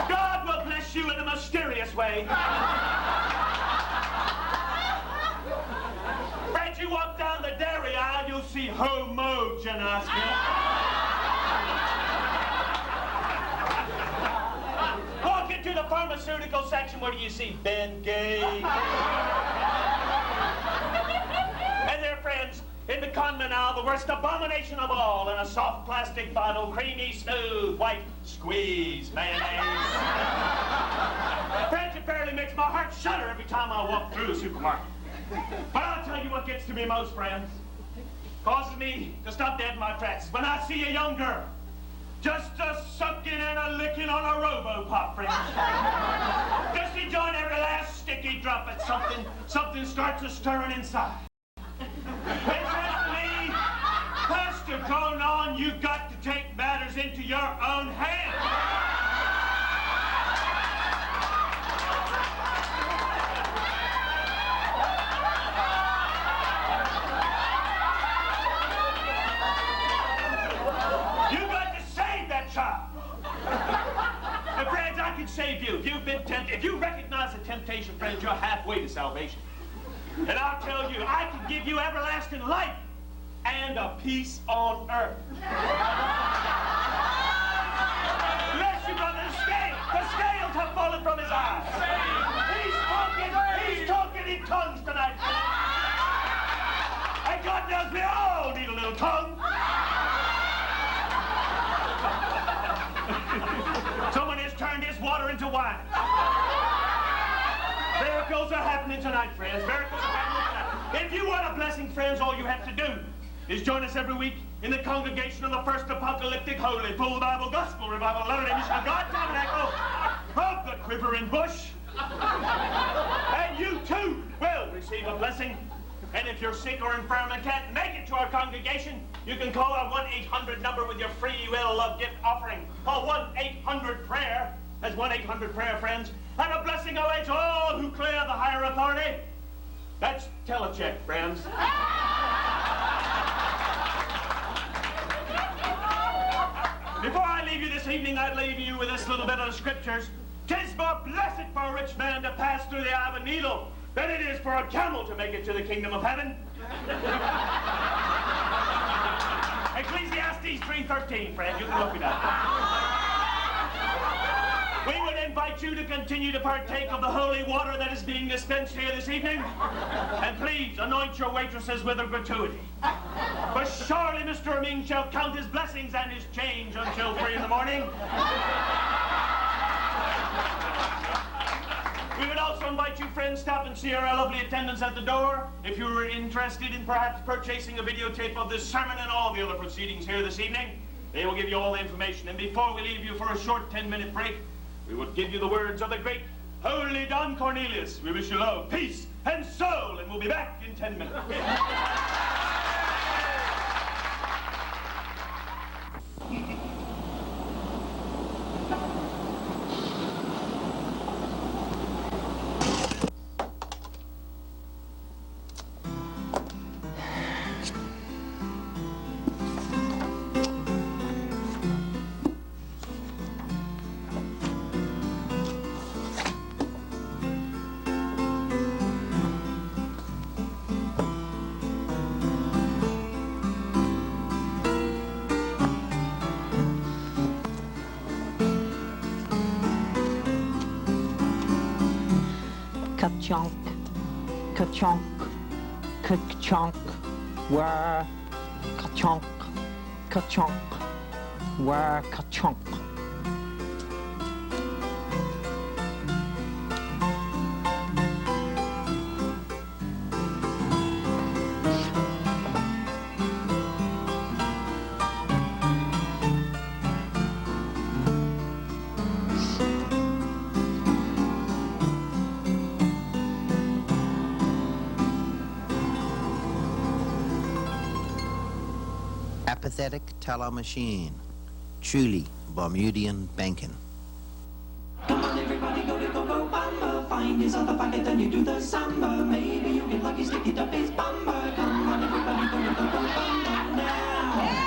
God will bless you in a mysterious way. Friends, you walk down the dairy aisle, you'll see homogeneity. Walk into the pharmaceutical section, where do you see Bengay? And their friends, in the condiment aisle, the worst abomination of all, in a soft plastic bottle, creamy, smooth, white, squeeze mayonnaise. Friends, it barely makes my heart shudder every time I walk through a supermarket. But I'll tell you what gets to me most, friends. Causes me to stop dead in my tracks. When I see a young girl just a sucking and a licking on a Robo-Pop, friends. Just enjoying every last sticky drop at something starts to stirring inside. It says to me, Pastor Dronon, you've got to take matters into your own hands. can save you. If you've been tempted, if you recognize the temptation, friends, you're halfway to salvation. And I'll tell you, I can give you everlasting life and a peace on earth. Bless you, brother. The scales have fallen from his eyes. He's talking in tongues tonight. And God knows we all need a little tongue. Someone has turned his water into wine. Miracles are happening tonight, friends. Miracles are happening tonight. If you want a blessing, friends, all you have to do is join us every week in the congregation of the First Apocalyptic Holy Full Bible Gospel Revival Latter-day Mission of God Tabernacle of the Quivering Bush. And you too will receive a blessing. And if you're sick or infirm and can't make it to our congregation, you can call our 1-800 number with your free will love gift offering. Call 1-800-PRAYER. That's 1-800-PRAYER, friends. And a blessing awaits all who clear the higher authority. That's telecheck, friends. Before I leave you this evening, I'd leave you with this little bit of the scriptures. 'Tis more blessed for a rich man to pass through the eye of a needle than it is for a camel to make it to the kingdom of heaven. Ecclesiastes 3:13, friend. You can look it up. We would invite you to continue to partake of the holy water that is being dispensed here this evening. And please anoint your waitresses with a gratuity. For surely Mr. Amin shall count his blessings and his change until 3 in the morning. We would also invite you, friends, stop and see our lovely attendants at the door. If you were interested in perhaps purchasing a videotape of this sermon and all the other proceedings here this evening, they will give you all the information. And before we leave you for a short 10-minute break, we would give you the words of the great Holy Don Cornelius. We wish you love, peace, and soul, and we'll be back in 10 minutes. Ka-chonk, ka-chonk, ka-chonk, where ka-chonk, ka-chonk, where ka-chonk. Apathetic teller machine. Truly Bermudian banking. Come on everybody, go to go bamba. Find his other pocket, then you do the samba. Maybe you get lucky, stick it up his bumper. Come on everybody, go to go bamba now.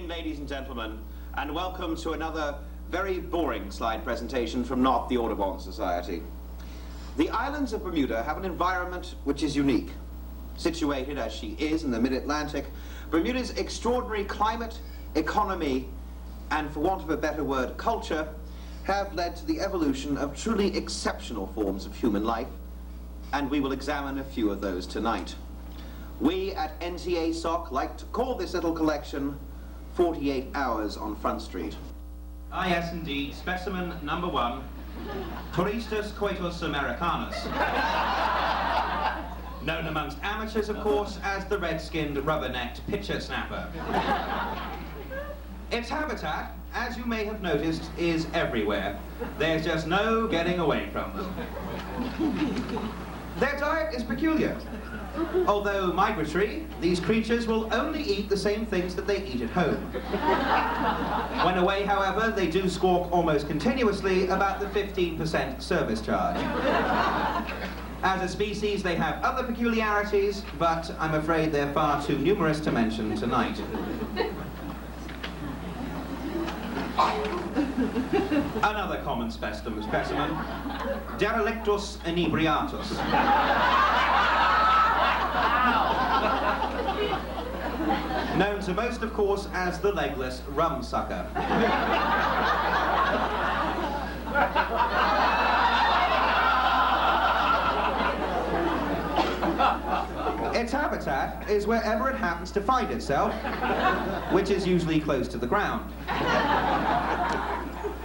Ladies and gentlemen, and welcome to another very boring slide presentation from not the Audubon Society. The islands of Bermuda have an environment which is unique. Situated as she is in the mid-Atlantic, Bermuda's extraordinary climate, economy, and for want of a better word, culture, have led to the evolution of truly exceptional forms of human life, and we will examine a few of those tonight. We at NTUU like to call this little collection 48 Hours on Front Street. Ah, yes, indeed. Specimen number 1, Turistas coitus americanus. Known amongst amateurs, of course, as the red-skinned, rubber-necked pitcher snapper. Its habitat, as you may have noticed, is everywhere. There's just no getting away from them. Their diet is peculiar. Although migratory, these creatures will only eat the same things that they eat at home. When away, however, they do squawk almost continuously about the 15% service charge. As a species, they have other peculiarities, but I'm afraid they're far too numerous to mention tonight. Another common specimen, Derelictus inebriatus. Known to most, of course, as the legless rum sucker. Its habitat is wherever it happens to find itself, which is usually close to the ground.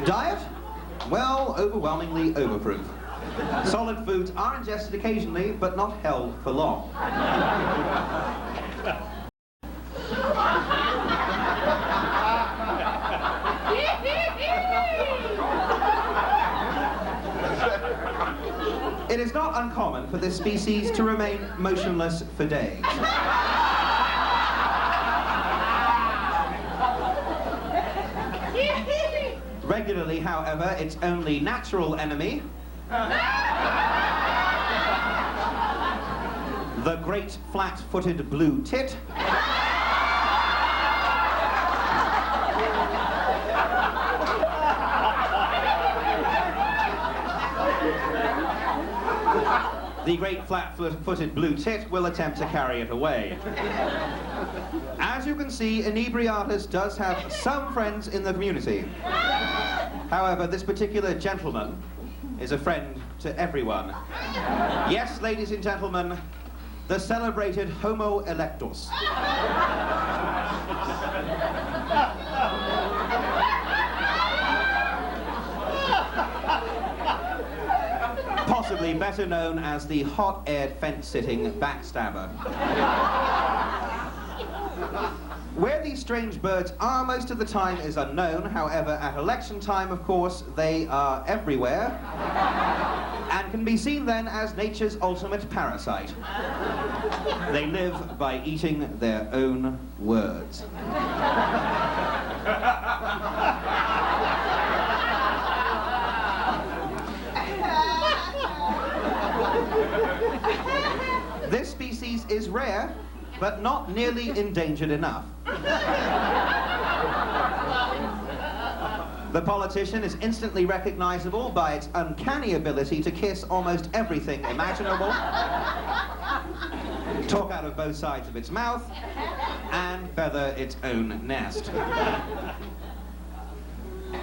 Diet? Well, overwhelmingly overproof. Solid foods are ingested occasionally, but not held for long. It is not uncommon for this species to remain motionless for days. Regularly, however, its only natural enemy, the great flat-footed blue tit, the great flat-footed blue tit will attempt to carry it away. As you can see, Inebriatus does have some friends in the community. However, this particular gentleman is a friend to everyone. Yes, ladies and gentlemen, the celebrated Homo erectus. Possibly better known as the hot-aired fence-sitting backstabber. Where these strange birds are most of the time is unknown. However, at election time, of course, they are everywhere and can be seen then as nature's ultimate parasite. They live by eating their own words. This species is rare, but not nearly endangered enough. The politician is instantly recognizable by its uncanny ability to kiss almost everything imaginable, talk out of both sides of its mouth, and feather its own nest.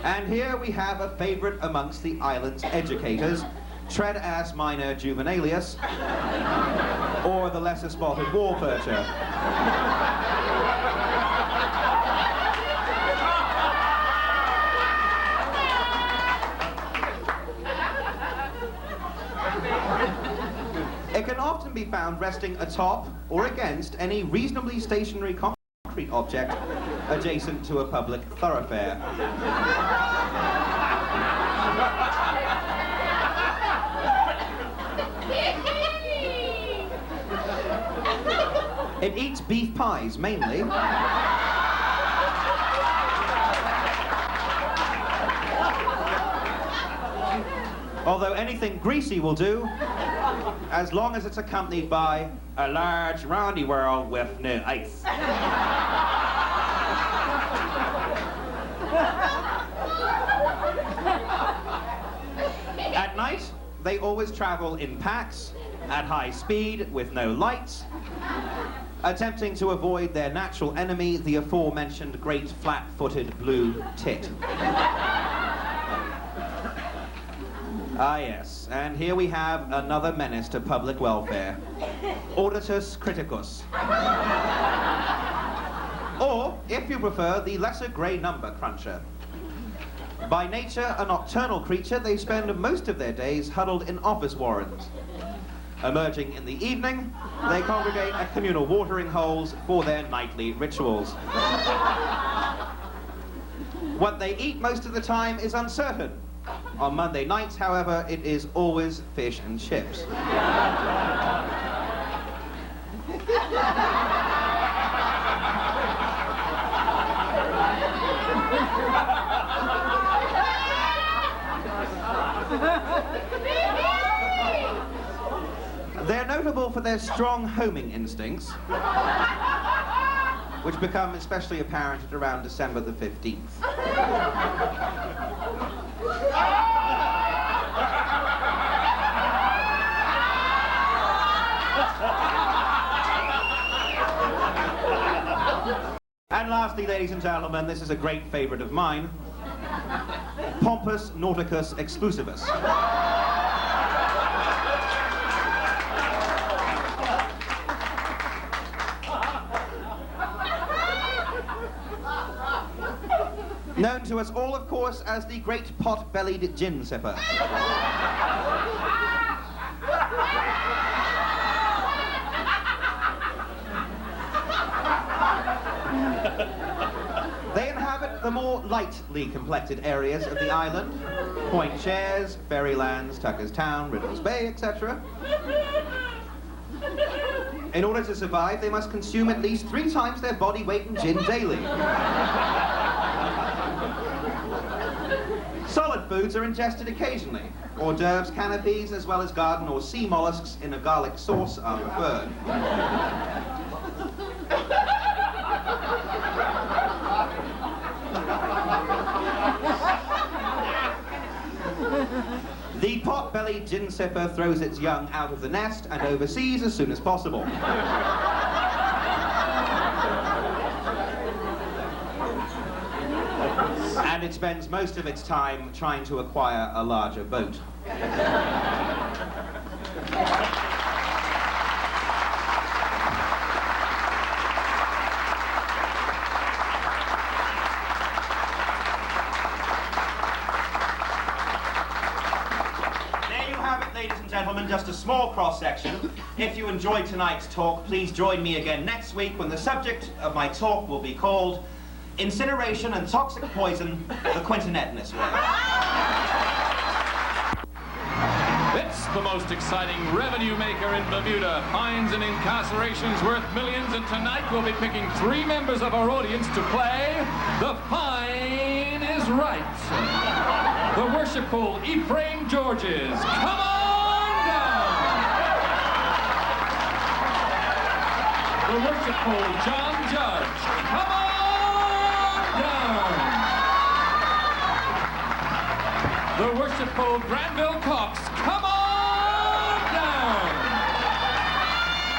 And here we have a favorite amongst the island's educators, tread-ass minor juvenalius, or the lesser spotted wall percher. It can often be found resting atop or against any reasonably stationary concrete object adjacent to a public thoroughfare. It eats beef pies, mainly. Although anything greasy will do, as long as it's accompanied by a large roundy whirl with no ice. At night, they always travel in packs, at high speed, with no lights, attempting to avoid their natural enemy, the aforementioned great flat-footed blue tit. Ah, yes. And here we have another menace to public welfare. Auditus criticus. Or, if you prefer, the lesser grey number cruncher. By nature a nocturnal creature, they spend most of their days huddled in office warrens. Emerging in the evening, they congregate at communal watering holes for their nightly rituals. What they eat most of the time is uncertain. On Monday nights, however, it is always fish and chips. They're notable for their strong homing instincts, which become especially apparent at around December the 15th. And lastly, ladies and gentlemen, this is a great favorite of mine, Pompous Nauticus exclusivus. Known to us all, of course, as the great pot-bellied gin sipper. They inhabit the more lightly complected areas of the island, Point Shares, Fairylands, Tucker's Town, Riddles Bay, etc. In order to survive, they must consume at least 3 times their body weight in gin daily. Solid foods are ingested occasionally. Hors d'oeuvres, canopies, as well as garden or sea mollusks in a garlic sauce are preferred. The pot-bellied gin sipper throws its young out of the nest and overseas as soon as possible. And it spends most of its time trying to acquire a larger boat. Gentlemen, just a small cross-section. If you enjoyed tonight's talk, please join me again next week when the subject of my talk will be called Incineration and Toxic Poison, the Quintinetinous Way. It's the most exciting revenue maker in Bermuda. Fines and incarcerations worth millions, and tonight we'll be picking 3 members of our audience to play The Fine is Right. The worshipful Ephraim Georges. Come on! The worshipful John Judge. Come on down. The worshipful Granville Cox. Come on down.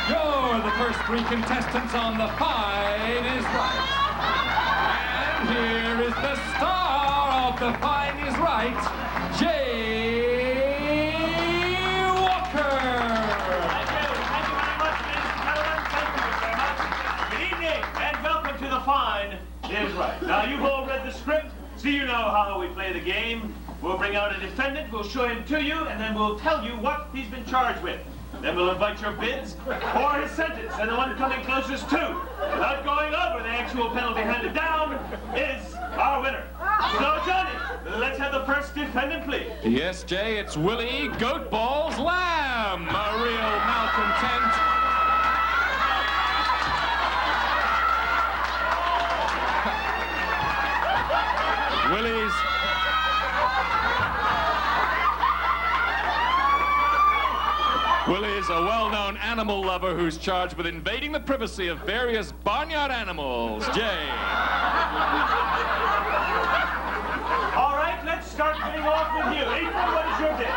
You're the first 3 contestants on The Fine is Right. And here is the star of The Fine is Right, Jay Walker. The Fine is Right. Now, you've all read the script, so you know how we play the game. We'll bring out a defendant, we'll show him to you, and then we'll tell you what he's been charged with. Then we'll invite your bids or his sentence, and the one coming closest to, without going over the actual penalty handed down, is our winner. So, Johnny, let's have the first defendant, please. Yes, Jay, it's Willie Goatballs Lamb, a real malcontent. Willie's a well-known animal lover who's charged with invading the privacy of various barnyard animals. Jay. All right, let's start getting off with you. Ethan, what is your bid?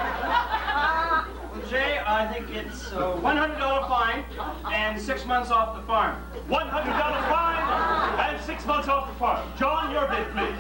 Well, Jay, I think it's a $100 fine and 6 months off the farm. $100 fine and 6 months off the farm. John, your bid, please.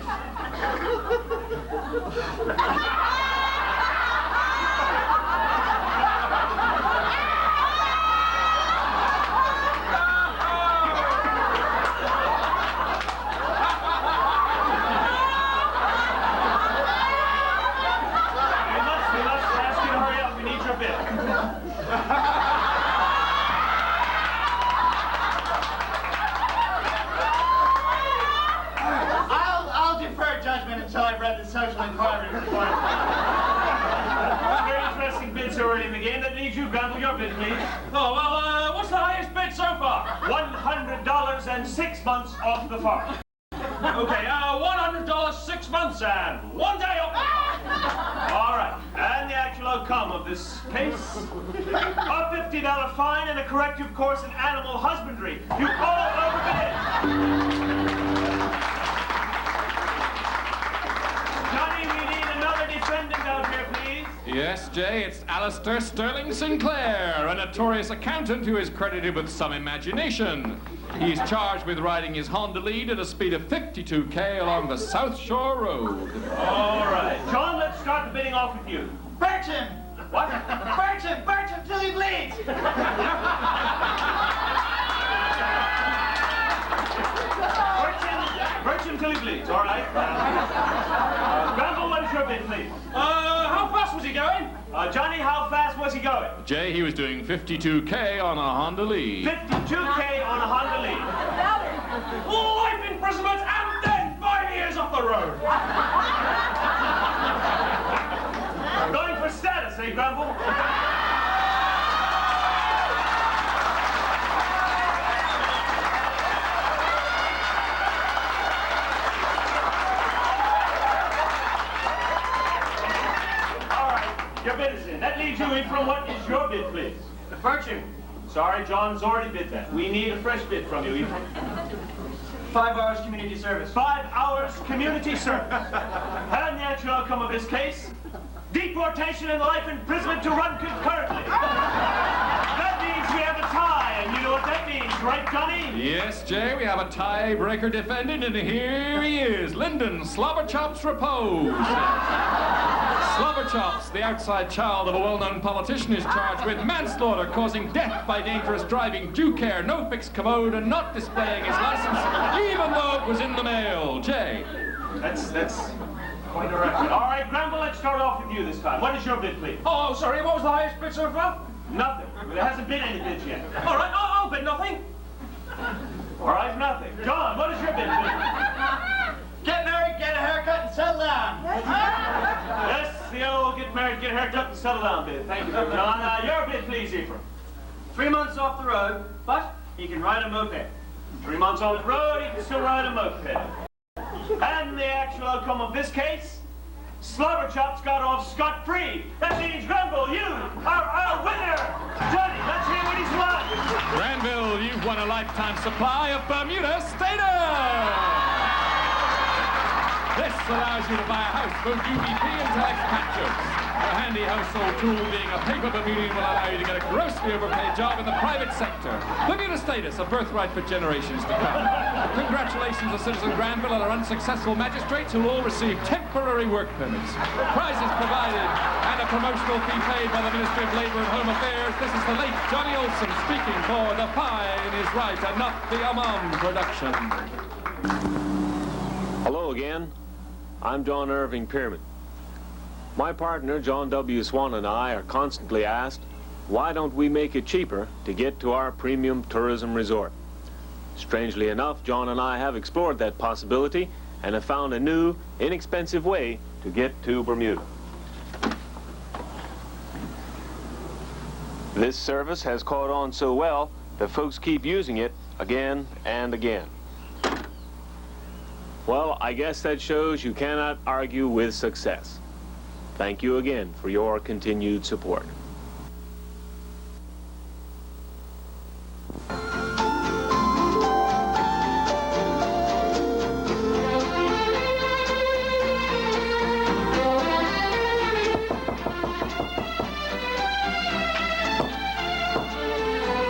early in the game. That leaves you, Granville. Your bid, please. Oh, well, what's the highest bid so far? $100 and 6 months off the farm. Okay, $100, 6 months, and 1 day off the farm. All right. And the actual outcome of this case? A $50 fine and a corrective course in animal husbandry. You all overbid. Johnny, we need another defendant out here, please. Yes, Jay, it's Alistair Sterling Sinclair, a notorious accountant who is credited with some imagination. He's charged with riding his Honda Lead at a speed of 52k along the South Shore Road. All right. John, let's start the bidding off with you. Birch him! What? Birch him till he bleeds! Birch him till he bleeds, all right. Granville, what is your bid, please? How fast was he going? Johnny, how fast was he going? Jay, he was doing 52k on a Honda Lead. 52k on a Honda Lead. Life imprisonment and then 5 years off the road. Going for status, eh, Granville? Your bid is in. That leaves you, Ephraim. What is your bid, please? Birch him. Sorry, John's already bid that. We need a fresh bid from you, Ephraim. 5 hours community service. 5 hours community service. And the actual outcome of this case? Deportation and life imprisonment to run concurrently. That means we have a tie, and you know what that means, right, Johnny? Yes, Jay, we have a tiebreaker defendant, and here he is, Lyndon Slobberchops Repose. Slobberchops, the outside child of a well-known politician, is charged with manslaughter, causing death by dangerous driving, due care, no fixed commode, and not displaying his license, even though it was in the mail. Jay. That's quite a record. All right, Granville, let's start off with you this time. What is your bid, please? Oh, sorry, what was the highest bid so far? Nothing. There hasn't been any bids yet. All right, I'll bid nothing. All right, nothing. John, what is your bid, please? Get married, get a haircut, and settle down. Yes, the old get married, get a haircut, and settle down bid. Thank you, John. Your bid, please, Ephraim. 3 months off the road, but he can ride a moped. 3 months off the road, he can still ride a moped. And the actual outcome of this case? Slobberchops got off scot-free. That means, Granville, you are our winner. Johnny, let's hear what he's won. Granville, you've won a lifetime supply of Bermuda Status. This allows you to buy a house, both UBP and Telex patches. A handy household tool being a paper Bermudian will allow you to get a grossly overpaid job in the private sector. Bermuda Status, a birthright for generations to come. Congratulations to Citizen Granville and our unsuccessful magistrates who all receive temporary work permits. Prizes provided and a promotional fee paid by the Ministry of Labour and Home Affairs. This is the late Johnny Olson speaking for The Pine is Right and Not the production. Hello again. I'm John Irving Pierman. My partner, John W. Swan, and I are constantly asked, why don't we make it cheaper to get to our premium tourism resort? Strangely enough, John and I have explored that possibility and have found a new, inexpensive way to get to Bermuda. This service has caught on so well that folks keep using it again and again. Well, I guess that shows you cannot argue with success. Thank you again for your continued support.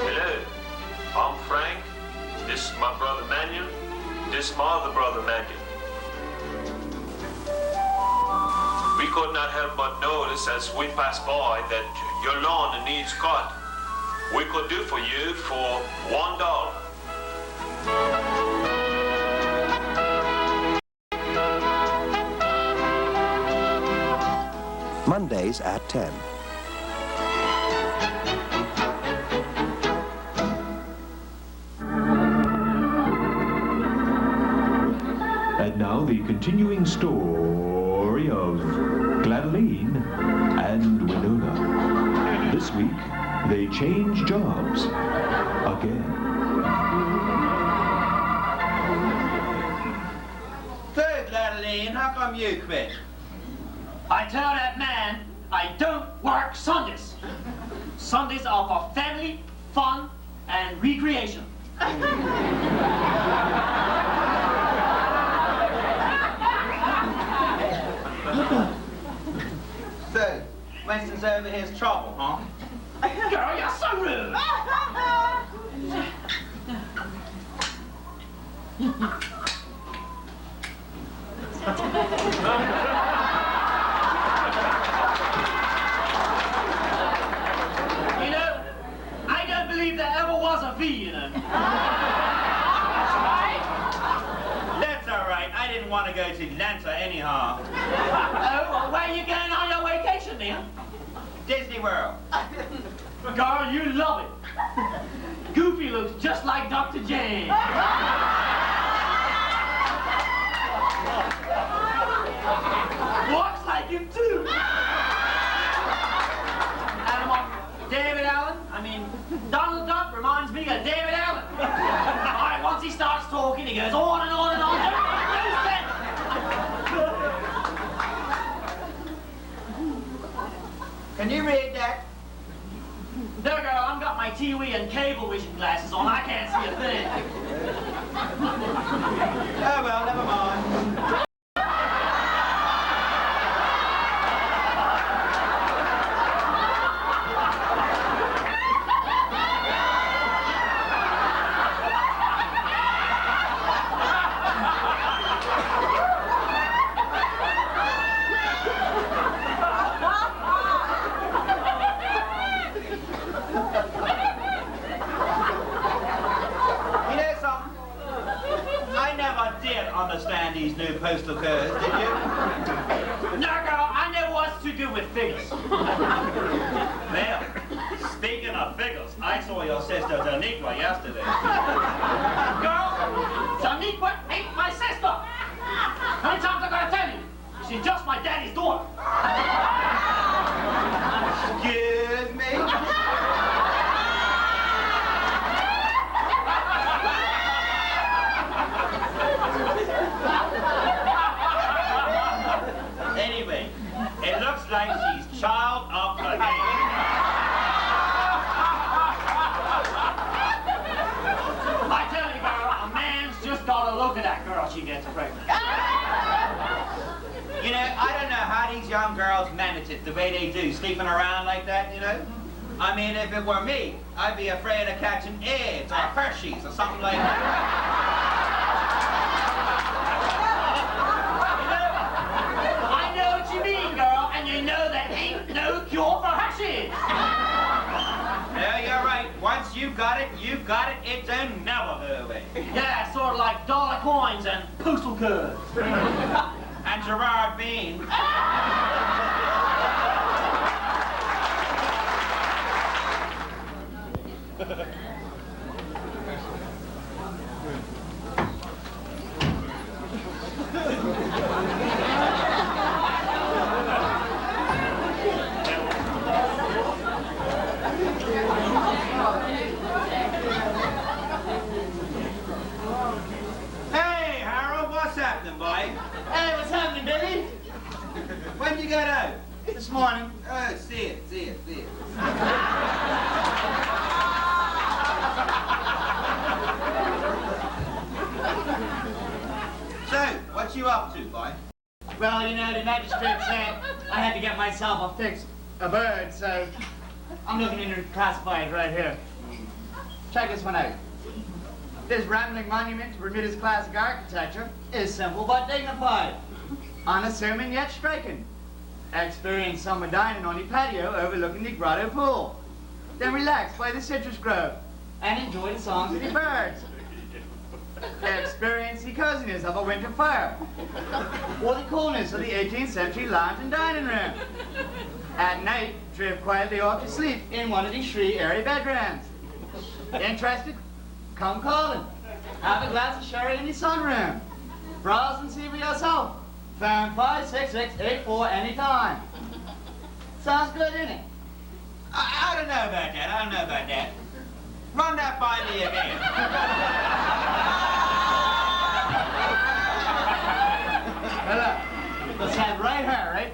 Hello, I'm Frank. This is my brother Mannion. This is my other brother Mannion. We could not help but notice as we passed by that your lawn needs cut. We could do for you for $1. Mondays at 10. And now the continuing story of Gladine and Winona. week, they change jobs again. So, Gladine, how come you quit? I tell that man I don't work Sundays. Sundays are for family, fun, and recreation. So, Winston's over here's trouble, huh? Girl, you're so rude! You know, I don't believe there ever was a V, you know. That's all right. I didn't want to go to Atlanta anyhow. Oh, well, where are you going on your vacation, then? Disney World. Girl, you love it. Goofy looks just like Dr. J. Walks like him, too. David Allen? I mean, Donald Duck reminds me of David Allen. All right, once he starts talking, he goes on and on and on. Can you read that? No, girl, I've got my TV and cable vision glasses on. I can't see a thing. Oh, well, never mind. Understand these new postal codes, did you? No, girl, I never was too good with figures. Well, speaking of figures, I saw your sister Daniqua yesterday. Girl, Daniqua ain't my sister. How many times I gotta tell you? She's just my daddy's daughter. Excuse me? Anyway, it looks like she's child of the game. I tell you, girl, a man's just gotta look at that girl she gets pregnant. You know, I don't know how these young girls manage it the way they do, sleeping around like that, you know? I mean, if it were me, I'd be afraid of catching AIDS or Hershey's or something like that. You know there ain't no cure for Hershey's. Yeah, you're right. Once you've got it, it don't never go away. Yeah, sort of like dollar coins and postal codes. And Gerard Bean. When did you get out? This morning. Oh, see it. So, what you up to, boy? Well, you know, the magistrate said I had to get myself a bird, so I'm looking into the classifieds right here. Check this one out. This rambling monument to Bermuda's classic architecture is simple but dignified. Unassuming yet striking. Experience summer dining on the patio overlooking the grotto pool. Then relax by the citrus grove and enjoy the songs of the birds. Experience the coziness of a winter fire or the coolness of the 18th century lounge and dining room. At night, drift quietly off to sleep in one of these 3 airy bedrooms. Interested? Come calling. Have a glass of sherry in the sunroom. Browse and see for yourself. Phone 56684 anytime. Sounds good, innit? I don't don't know about that. I don't know about that. Run that by me again. Well, let's have right here, right?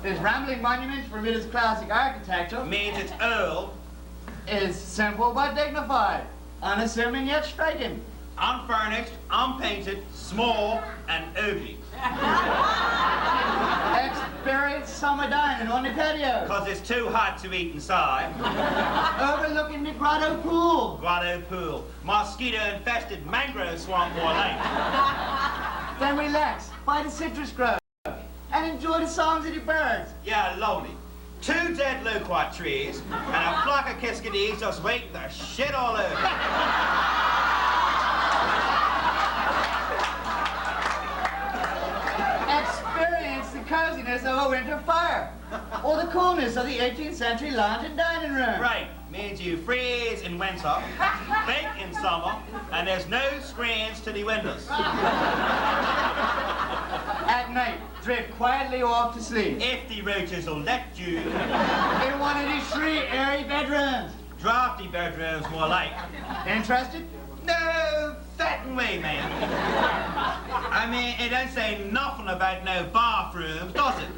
This rambling monument for Bermuda's classic architecture Means it's old. is simple but dignified, unassuming yet striking. Unfurnished, unpainted, small, and ugly. Experienced summer dining on the patio. Because it's too hot to eat inside. Overlooking the grotto pool. Grotto pool. Mosquito-infested mangrove swamp more like. Then relax by the citrus grove and enjoy the songs of the birds. Yeah, lovely. 2 dead loquat trees and a flock of kiskadees just waiting to shit all over. Experience the coziness of a winter fire or the coolness of the 18th century lounge and dining room. Right. Means you freeze in winter, bake in summer, and there's no screens to the windows. At night, drift quietly off to sleep. If the roaches will let you. In one of these 3 airy bedrooms. Drafty bedrooms more like. Interested? No fatting way, man. I mean, it don't say nothing about no bathrooms, does it?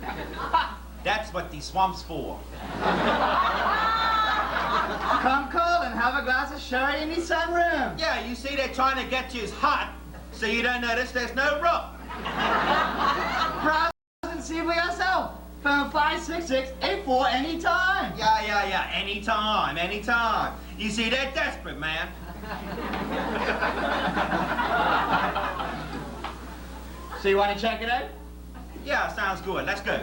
That's what the swamp's for. Come call and have a glass of sherry in the sunroom. Yeah, you see, they're trying to get you hot, so you don't notice there's no roof. Browse and see for yourself. Phone 566-84 anytime. Yeah, anytime, anytime. You see, they're desperate, man. So you want to check it out? Yeah, sounds good. Let's go.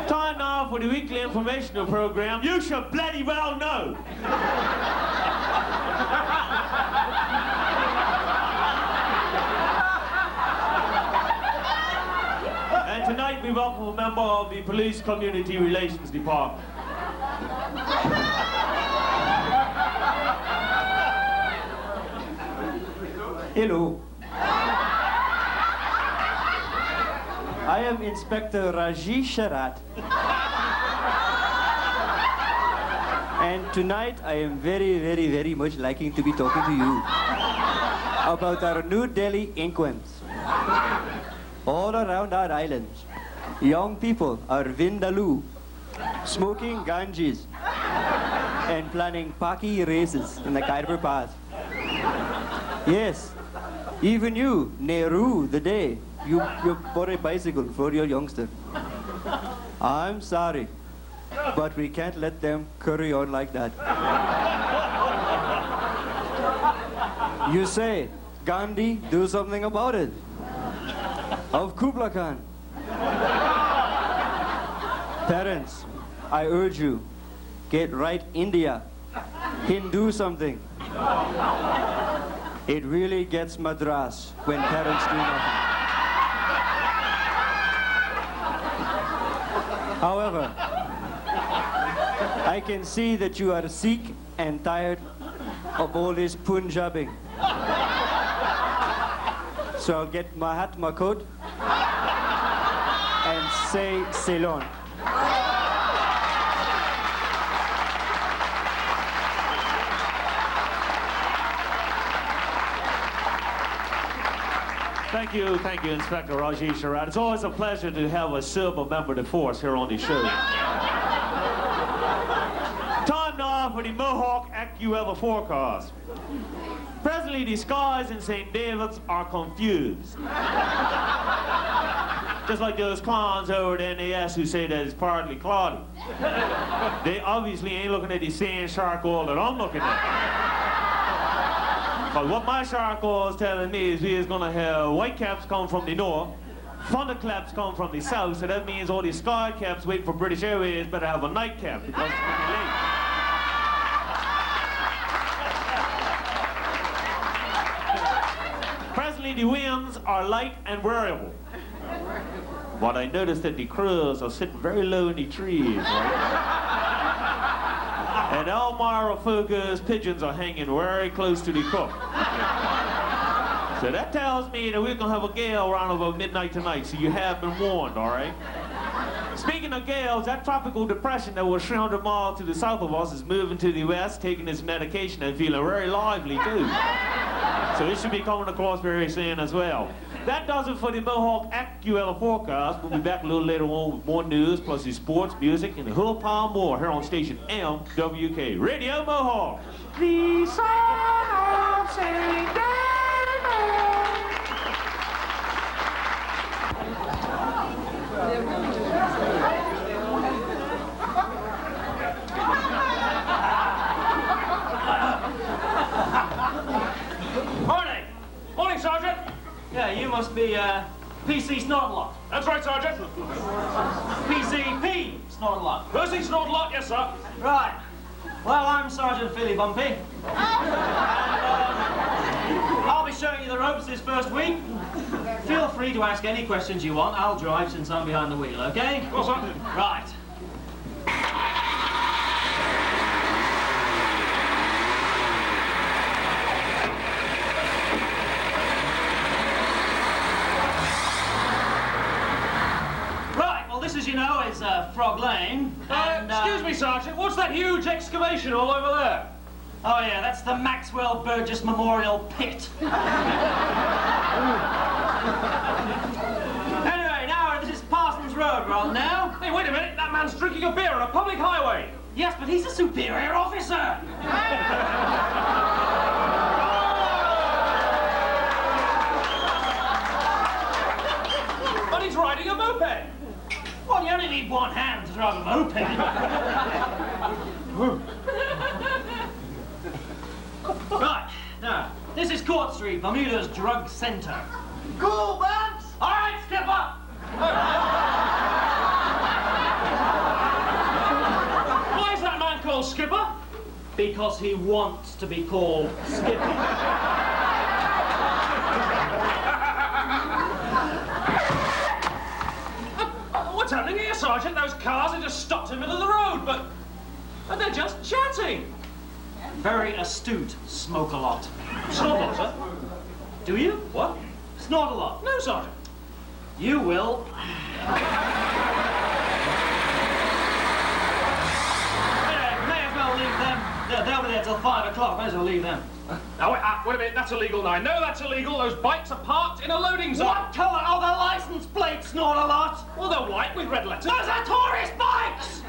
Time now for the weekly informational program. You should bloody well know. And tonight we welcome a member of the Police Community Relations Department. Hello. I am Inspector Rajesh Sharat. And tonight I am very much liking to be talking to you about our New Delhi inquents. All around our islands, young people are vindaloo, smoking ganjis, and planning paki races in the Khyber Pass. Yes, even you, Nehru, the day you bought a bicycle for your youngster. I'm sorry, but we can't let them carry on like that. You say, Gandhi, do something about it. Of Kublai Khan. Parents, I urge you, get right India. Hindu something. It really gets Madras when parents do nothing. However, I can see that you are sick and tired of all this Punjabing. So I'll get Mahatma coat and say Ceylon. Thank you, Inspector Rajesh Sharat. It's always a pleasure to have a silver member of the force here on the show. Time now for the Mohawk AccuWeather forecast. Presently, the skies in St. David's are confused. Just like those clowns over at NAS who say that it's partly cloudy. They obviously ain't looking at the same charcoal that I'm looking at. But what my charcoal is telling me is we is gonna have whitecaps come from the north, thunderclaps come from the south, so that means all these sky caps waiting for British Airways better have a nightcap because it's gonna be late. Presently the winds are light and variable. But I noticed that the crows are sitting very low in the trees, right? And Elmira Focus pigeons are hanging very close to the cook. So that tells me that we're gonna have a gale around about midnight tonight, so you have been warned, all right? Speaking of gales, that tropical depression that was 300 miles to the south of us is moving to the west, taking its medication and feeling very lively too. So it should be coming across very soon as well. That does it for the Mohawk AccuWeather forecast. We'll be back a little later on with more news, plus the sports, music, and a whole pile more here on station MWK Radio Mohawk. The song of St. Morning! Morning, Sergeant! Yeah, you must be, PC Snortlot. That's right, Sergeant. PCP Snortlot. Percy Snortlot, yes, sir. Right. Well, I'm Sergeant Philly Bumpy. And, I'll be showing you the ropes this first week. Feel free to ask any questions you want. I'll drive since I'm behind the wheel, okay? Of course, sir. Right. This, as you know, is Frog Lane. And, excuse me, Sergeant, what's that huge excavation all over there? Oh, yeah, that's the Maxwell Burgess Memorial Pit. Anyway, now, this is Parsons Road we're on now. Hey, wait a minute, that man's drinking a beer on a public highway. Yes, but he's a superior officer. But he's riding a moped. Well, you only need one hand to drive a moped. Right, now, this is Court Street, Bermuda's drug center. Cool, Bumps! All right, Skipper! Why is that man called Skipper? Because he wants to be called Skipper. What's happening here, Sergeant? Those cars are just stopped in the middle of the road, but they're just chatting. Very astute, smoke a lot. Snort a lot, sir? Do you? What? Snort a lot? No, Sergeant. You will. May as well leave them. They'll be there till 5 o'clock. May as well leave them. Now, wait a minute, that's illegal now. No, that's illegal. Those bikes are parked in a loading zone. What colour are the license plates, Snort a lot? Well, they're white with red letters. Those are tourist bikes!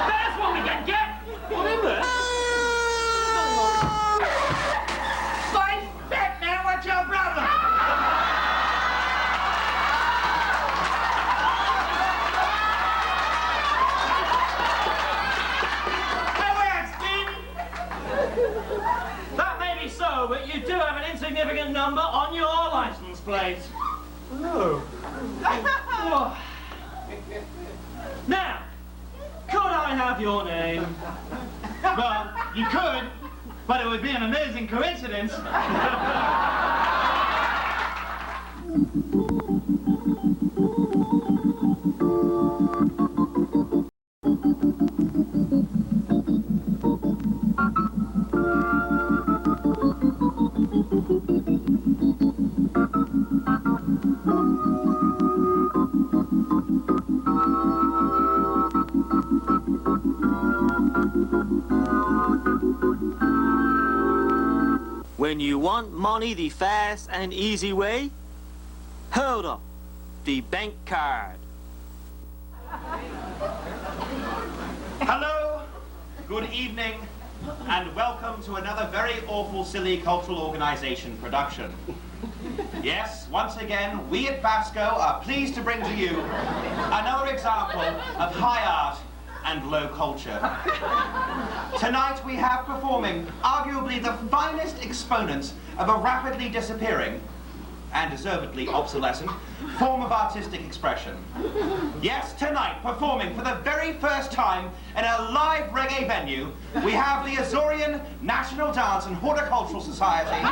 There's one we can get. What in there? Fight back now, what's your problem? That may be so, but you do have an insignificant number on your license plate. Oh. Now, could I have your name? Well, you could, but it would be an amazing coincidence. When you want money the fast and easy way, hold up the bank card. Hello, good evening, and welcome to another very awful, silly cultural organization production. Yes, once again, we at Basco are pleased to bring to you another example of high art and low culture. Tonight we have performing arguably the finest exponents of a rapidly disappearing and deservedly obsolescent form of artistic expression. Yes, tonight, performing for the very first time in a live reggae venue, we have the Azorian National Dance and Horticultural Society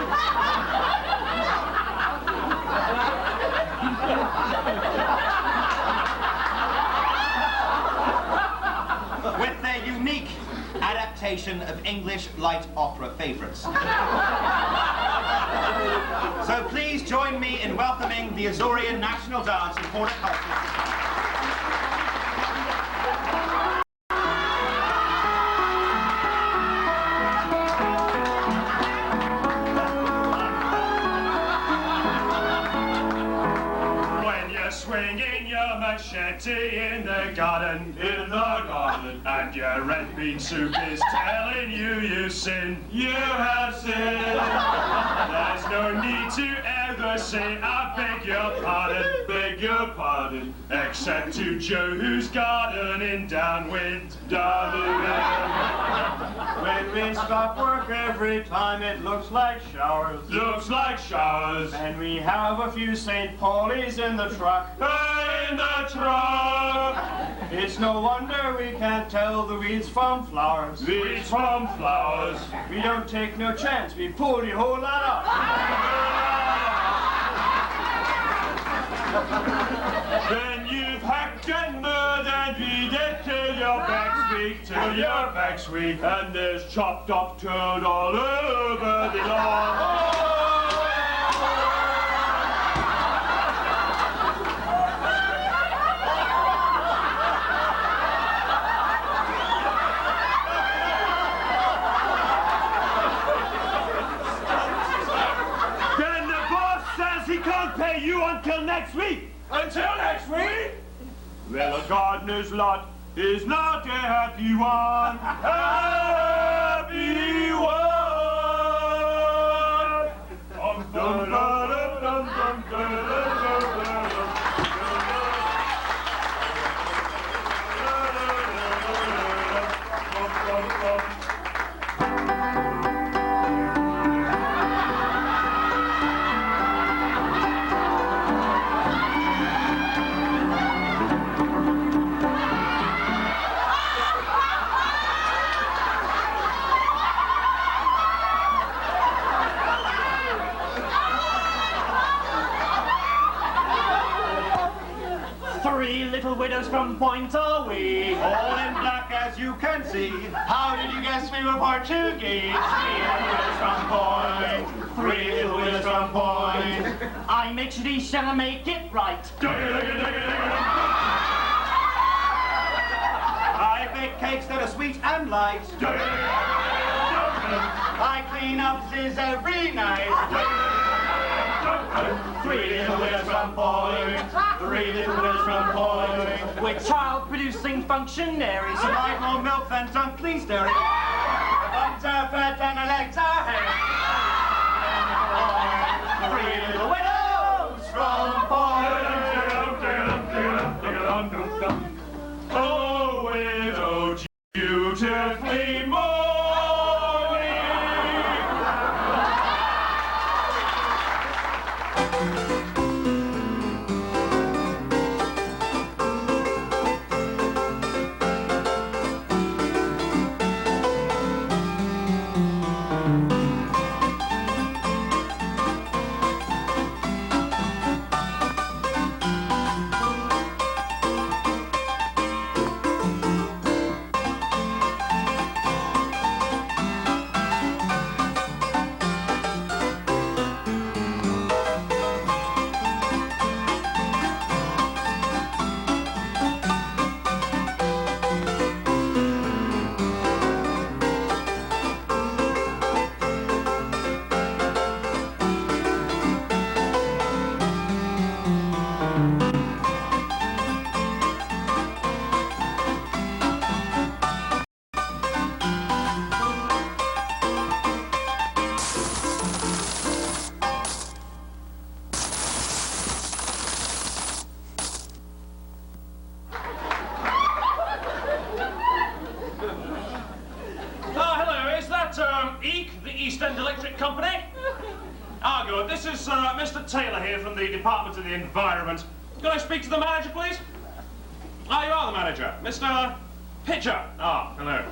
with their unique adaptation of English light opera favourites. So please join me in welcoming the Azorian National Dance and Horticultural. Swinging your machete in the garden, and your red bean soup is telling you sin. You have sinned. There's no need to ever say I beg your pardon, except to Joe who's gardening downwind, When we stop work every time it looks like showers. And we have a few St. Paulies in the truck. It's no wonder we can't tell the weeds from flowers. We don't take no chance, we pull the whole lot up. Then you've hacked and mowed and weeded till your back's weak, and there's chopped up turd all over the lawn. Until next week! Until next week? Well, a gardener's lot is not a happy one. Happy one! Dum, dum, dum, dum, dum, dum, dum. Widows from Point away, all in black as you can see. How did you guess we were Portuguese? 3 little widows from Point. I make tradition and make it right. I bake cakes that are sweet and light. I clean up zizz every night. 3 little widows from Point. 3 little widows from Point. We're child-producing functionaries. I like more milk than some police dairy. Arms are fat and the legs are hairy. 3 little widows from Point. Oh, widow, beautifully mourning. This is Mr. Taylor here from the Department of the Environment. Can I speak to the manager, please? Ah, you are the manager. Mr. Pitcher. Ah, hello.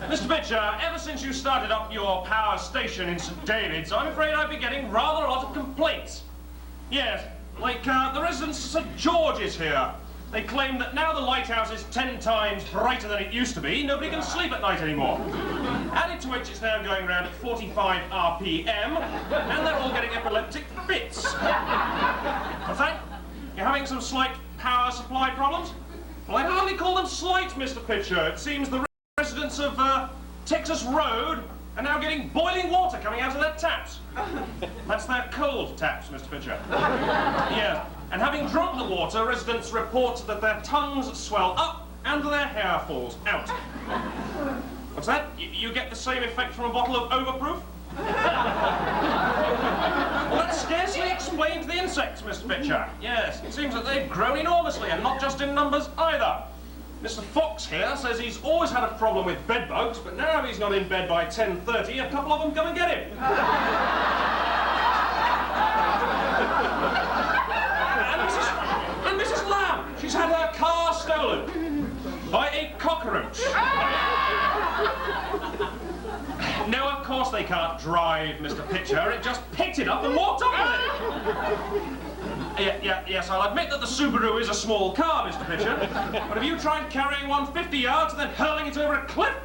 Mr. Pitcher, ever since you started up your power station in St. David's, I'm afraid I've been getting rather a lot of complaints. Yes, like the residents of St. George's here. They claim that now the lighthouse is 10 times brighter than it used to be, nobody can sleep at night anymore. Added to which it's now going around at 45 RPM, and they're all getting epileptic fits. What's that? You're having some slight power supply problems? Well, I'd hardly call them slight, Mr. Pitcher. It seems the residents of Texas Road are now getting boiling water coming out of their taps. That's their cold taps, Mr. Pitcher. Yeah. And having drunk the water, residents report that their tongues swell up and their hair falls out. What's that? You get the same effect from a bottle of overproof? Well, that scarcely explains the insects, Mr. Pitcher. Yes, it seems that they've grown enormously, and not just in numbers either. Mr. Fox here says he's always had a problem with bed bugs, but now if he's not in bed by 10:30, a couple of them come and get him. And Mrs. Lamb, she's had her car stolen by a cockroach. No, of course they can't drive, Mr. Pitcher. It just picked it up and walked off with it. Yes, I'll admit that the Subaru is a small car, Mr. Pitcher. But have you tried carrying one 50 yards and then hurling it over a cliff?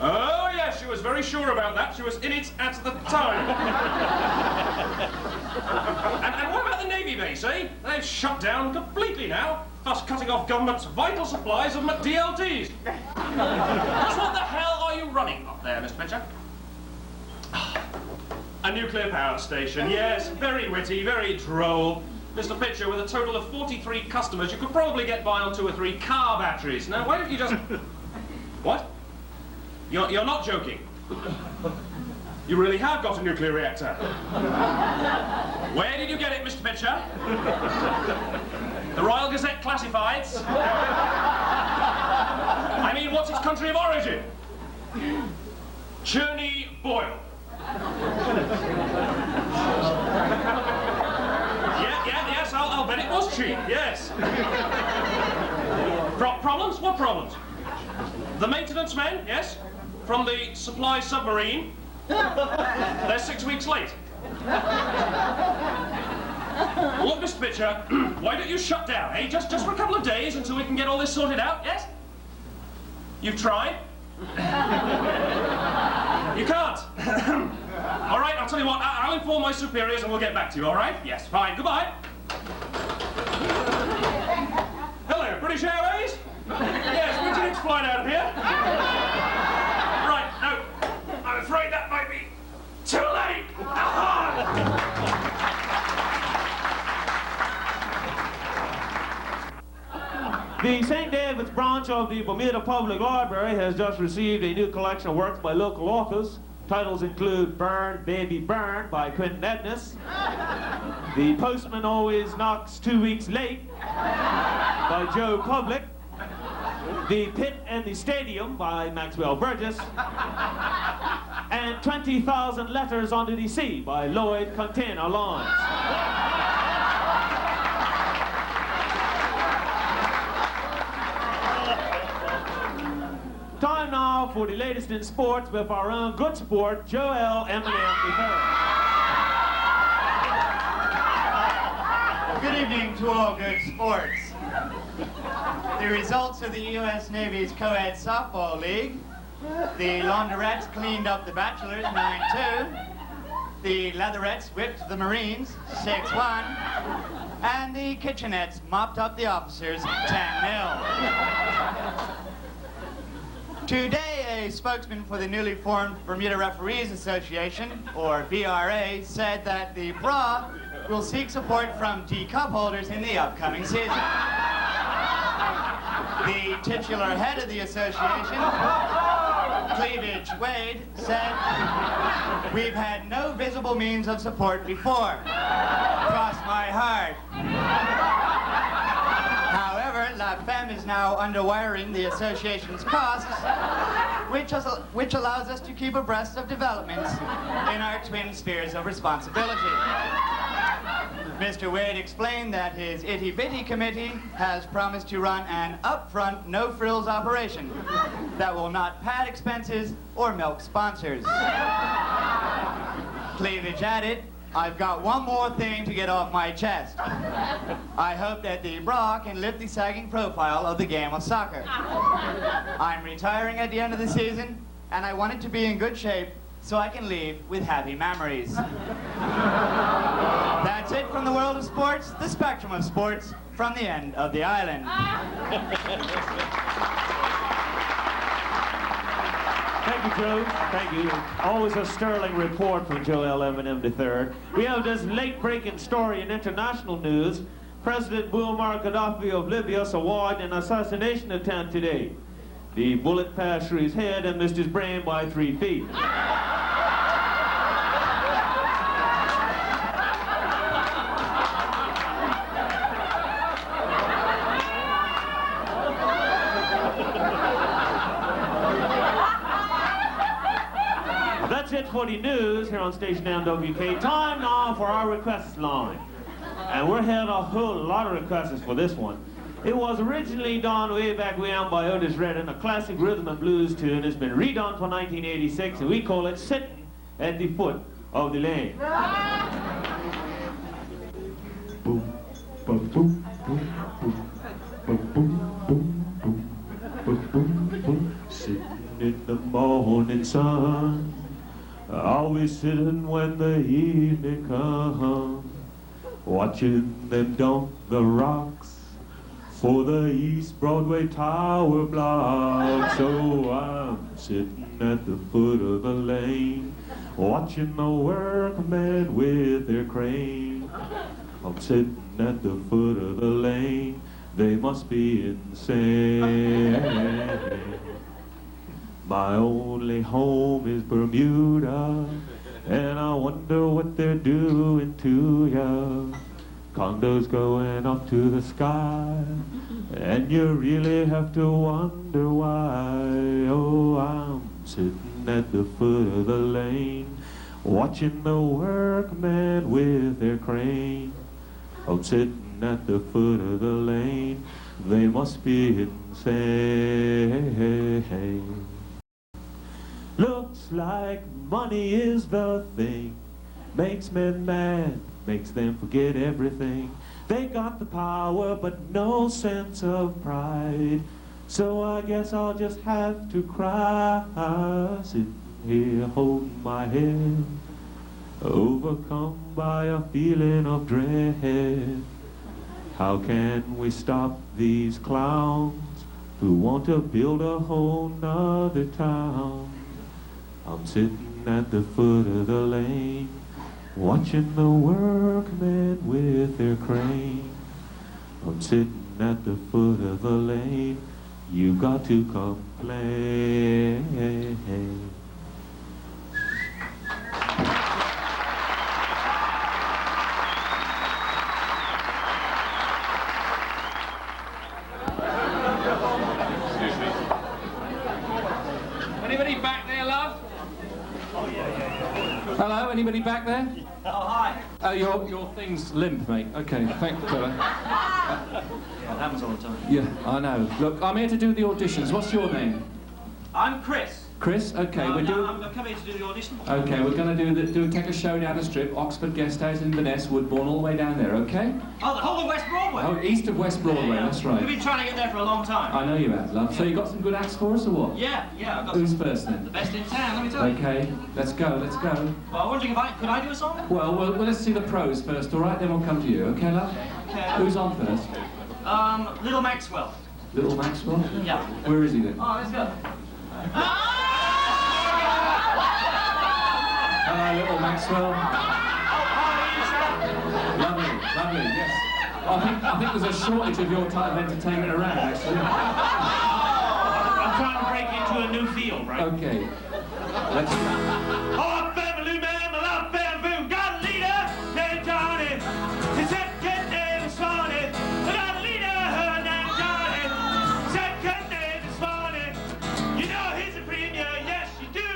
Oh, yes, she was very sure about that. She was in it at the time. And what about the Navy base, eh? They've shut down completely now, thus cutting off government's vital supplies of DLTs. Just what the hell are you running up there, Mr. Pitcher? A nuclear power station, yes. Very witty, very droll. Mr. Pitcher, with a total of 43 customers, you could probably get by on 2 or 3 car batteries. Now, why don't you just... What? You're not joking. You really have got a nuclear reactor. Where did you get it, Mr. Pitcher? The Royal Gazette Classifieds? I mean, what's its country of origin? Churney Boyle. Yes, I'll bet it was cheap, yes. Problems? What problems? The maintenance men, yes, from the supply submarine. They're 6 weeks late. Look, Mr. Pitcher, why don't you shut down, eh? Just for a couple of days until we can get all this sorted out, yes? You've tried? You can't. All right, I'll tell you what, I'll inform my superiors and we'll get back to you, all right? Yes, fine, goodbye. Hello, British Airways? Yes, would you flight out of here? Right, no, I'm afraid that might be too late. The St. David's branch of the Bermuda Public Library has just received a new collection of works by local authors. Titles include Burn, Baby, Burn by Quentin Edness, The Postman Always Knocks 2 Weeks Late by Joe Public, The Pit and the Stadium by Maxwell Burgess, and 20,000 Letters Under the Sea by Lloyd Container Lawrence. Time now for the latest in sports with our own good sport, Joel Eminem III. Good evening to all good sports. The results of the U.S. Navy's co-ed softball league. The Launderettes cleaned up the Bachelors 9-2. The Leatherettes whipped the Marines 6-1. And the Kitchenettes mopped up the officers 10-0. Today, a spokesman for the newly formed Bermuda Referees Association, or BRA, said that the BRA will seek support from D-Cup holders in the upcoming season. The titular head of the association, Cleavage Wade, said, "We've had no visible means of support before. Cross my heart." However, La Femme is now underwiring the association's costs, which allows us to keep abreast of developments in our twin spheres of responsibility. Mr. Wade explained that his itty-bitty committee has promised to run an upfront, no-frills operation that will not pad expenses or milk sponsors. Cleavage added, I've got one more thing to get off my chest. I hope that the bra can lift the sagging profile of the game of soccer. I'm retiring at the end of the season, and I want it to be in good shape so I can leave with happy memories. That's it from the world of sports, the spectrum of sports, from the end of the island. Thank you, Joe. Thank you. Always a sterling report from Joe L. Eminem III. We have this late-breaking story in international news. President Muammar Gaddafi of Libya survived an assassination attempt today. The bullet passed through his head and missed his brain by 3 feet. That's it for the news here on Station MWK. Time now for our request line. And we're having a whole lot of requests for this one. It was originally done way back when by Otis Redding, a classic rhythm and blues tune. It's been redone for 1986, and we call it Sitting at the Foot of the Lane. Boom, boom, boom, boom, boom, boom, boom, boom, boom, boom, boom. Sitting in the morning sun, always sitting when the evening comes, watching them dump the rocks for the East Broadway Tower block. So I'm sitting at the foot of the lane, watching the workmen with their crane. I'm sitting at the foot of the lane, they must be insane. My only home is Bermuda, and I wonder what they're doing to ya. Condos going up to the sky, and you really have to wonder why. Oh, I'm sitting at the foot of the lane, watching the workmen with their crane. I'm sitting at the foot of the lane, they must be insane. Looks like money is the thing, makes men mad, makes them forget everything. They got the power but no sense of pride, so I guess I'll just have to cry. Sitting here holding my head, overcome by a feeling of dread. How can we stop these clowns who want to build a whole nother town? I'm sitting at the foot of the lane, watching the workmen with their crane. I'm sitting at the foot of the lane, you got to complain. Anybody back there, love? Oh, yeah. Hello, anybody back there? Oh, hi. Your thing's limp, mate. Okay, thank you, fella. Yeah, it happens all the time. Yeah, I know. Look, I'm here to do the auditions. What's your name? I'm Chris. Chris? Okay, we're doing... I'm coming to do the audition. Okay, we're going to take a show down the strip, Oxford Guest House in Inverness, Woodbourne, all the way down there, okay? Oh, the whole of West Broadway? Oh, east of West Broadway, that's right. We've been trying to get there for a long time. I know you have, love. So you got some good acts for us, or what? Yeah, I've got Who's first, then? the best in town, let me tell you. Okay, let's go. Well, I'm wondering if could I do a song? Well, let's see the pros first, all right? Then we'll come to you, okay, love? Okay. Who's on first? Little Maxwell. Little Maxwell? Yeah. Where is he, then? Oh, let's go. Hello, Little Maxwell. Lovely, yes. I think there's a shortage of your type of entertainment around, actually. I'm trying to break into a new field, right? Okay. Let's go. Oh, family man, my love family, got a leader named Johnny. His second name is Swanee. We got a leader named Johnny. Second name is Swanee. You know he's a premier, yes you do.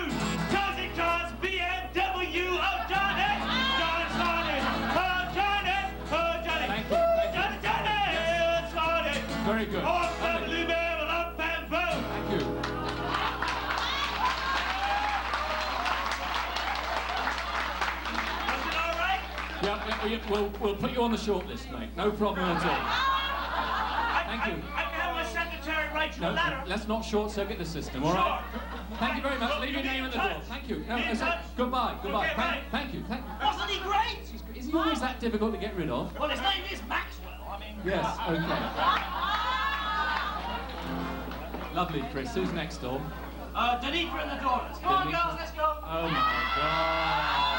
Cause he drives BMW. Oh, Johnny, Johnny Swanee. Oh, Johnny, Thank you. Johnny, Swanee. Very good. Oh, family man, my love family. Thank you. We'll put you on the short list, mate. No problem at all. Thank you. I can have my secretary write you a letter. Let's not short-circuit the system, all right? Thank you very much. Well, Leave your name at the door. Thank you. No, goodbye. Okay, bye. Thank you. Wasn't he great? Is he always that difficult to get rid of? Well, his name is Maxwell. I mean... Yes, okay. Lovely, Chris. Who's next door? Danica and the daughters. Come on, girls, let's go. Oh, my God.